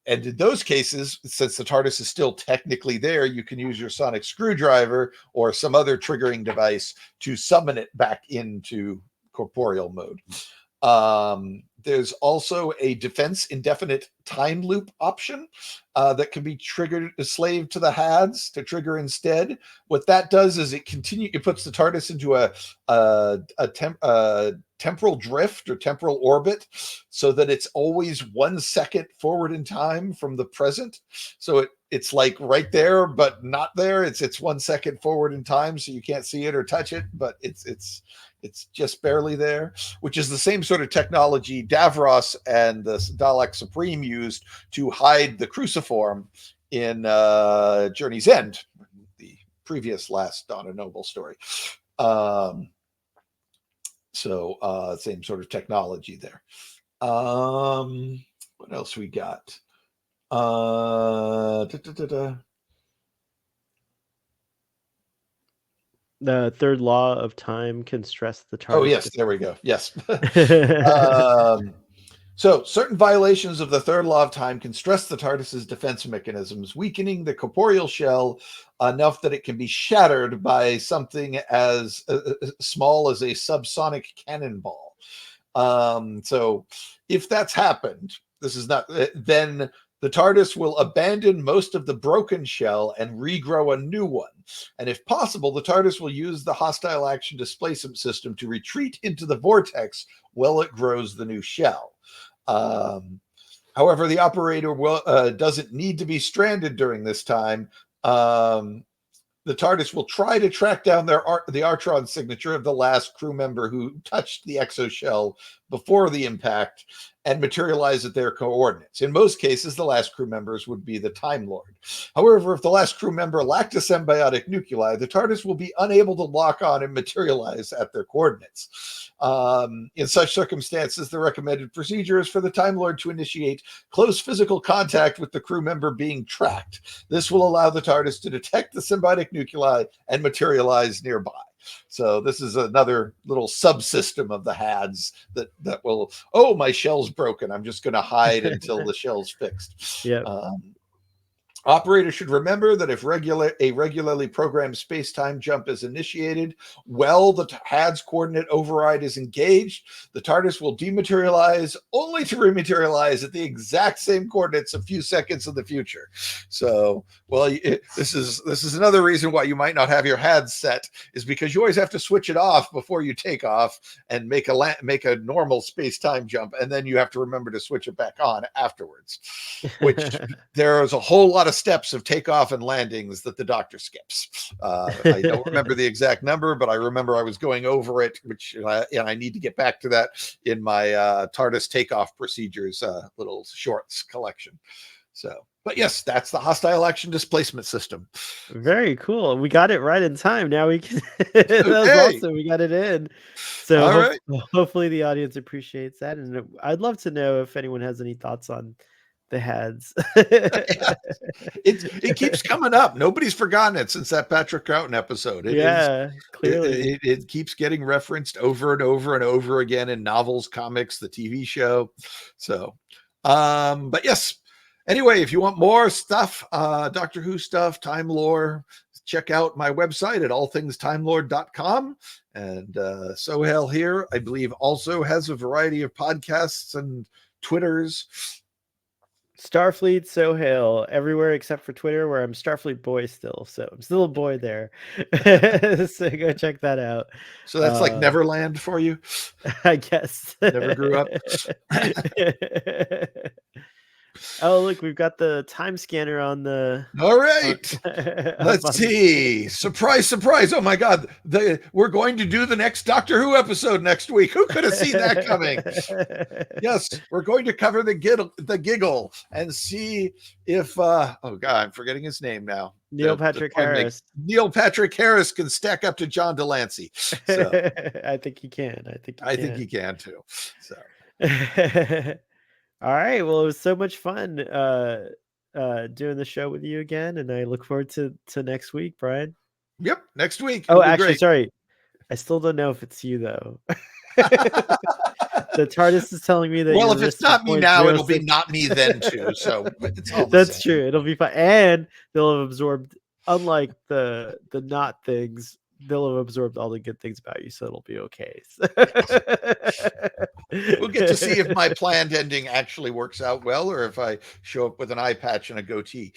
in those cases, since the TARDIS is still technically there, you can use your sonic screwdriver or some other triggering device to summon it back into corporeal mode. There's also a defense indefinite time loop option that can be triggered, slaved to the HADS to trigger instead. What that does is it puts the TARDIS into a temporal drift or temporal orbit, so that it's always 1 second forward in time from the present. So it's like right there, but not there. It's 1 second forward in time, so you can't see it or touch it, but it's just barely there, which is the same sort of technology Davros and the Dalek Supreme used to hide the cruciform in Journey's End, the previous last Donna Noble story. Same sort of technology there. What else we got? The third law of time can stress the TARDIS. Oh, yes, there we go. Yes. So certain violations of the third law of time can stress the TARDIS's defense mechanisms, weakening the corporeal shell enough that it can be shattered by something as small as a subsonic cannonball. So if that's happened, then the TARDIS will abandon most of the broken shell and regrow a new one. And if possible, the TARDIS will use the hostile action displacement system to retreat into the vortex while it grows the new shell. However, the operator doesn't need to be stranded during this time. The TARDIS will try to track down the Artron signature of the last crew member who touched the exoshell before the impact and materialize at their coordinates. In most cases, the last crew members would be the Time Lord. However, if the last crew member lacked a symbiotic nuclei, the TARDIS will be unable to lock on and materialize at their coordinates. In such circumstances, the recommended procedure is for the Time Lord to initiate close physical contact with the crew member being tracked. This will allow the TARDIS to detect the symbiotic nuclei and materialize nearby. So this is another little subsystem of the HADs that will, oh, my shell's broken, I'm just going to hide until the shell's fixed. Yep. Operators should remember that if a regularly programmed space-time jump is initiated while the HADS coordinate override is engaged, the TARDIS will dematerialize only to rematerialize at the exact same coordinates a few seconds in the future. So, well, this is another reason why you might not have your HADS set, is because you always have to switch it off before you take off and make a normal space-time jump, and then you have to remember to switch it back on afterwards, which there is a whole lot of steps of takeoff and landings that the doctor skips. I don't remember the exact number, but I remember I was going over it, and I need to get back to that in my TARDIS takeoff procedures little shorts collection. So, but yes, that's the hostile action displacement system. Very cool. We got it right in time. Now we can. That was awesome. We got it in. So hopefully the audience appreciates that, and I'd love to know if anyone has any thoughts on the HADS. It keeps coming up. Nobody's forgotten it since that Patrick Troughton episode. Clearly it keeps getting referenced over and over and over again in novels, comics, the TV show. So, but yes. Anyway, if you want more stuff, Doctor Who stuff, time lore, check out my website at allthingstimelord.com. And Sohail here, I believe, also has a variety of podcasts and Twitters. Starfleet Sohail everywhere except for Twitter, where I'm Starfleet Boy still. So I'm still a boy there. So go check that out. So that's like Neverland for you, I guess. Never grew up. Oh, look, we've got the time scanner on the. All right. Let's see. Surprise, surprise. Oh my God. We're going to do the next Doctor Who episode next week. Who could have seen that coming? Yes, we're going to cover the giggle and see if oh God, I'm forgetting his name now. Neil Patrick Harris. Neil Patrick Harris can stack up to John Delancey. So I think he can. I think he can too. So all right. Well, it was so much fun doing the show with you again, and I look forward to next week, Brian. Yep, next week. Oh, actually, sorry. I still don't know if it's you though. The TARDIS is telling me that. Well, if it's not me now, it'll be not me then too. So it's all that's true. It'll be fine, and they'll have absorbed. Unlike the not things, they'll have absorbed all the good things about you, so it'll be okay. We'll get to see if my planned ending actually works out well, or if I show up with an eye patch and a goatee.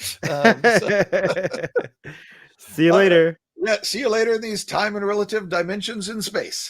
See you later. Yeah, see you later in these time and relative dimensions in space.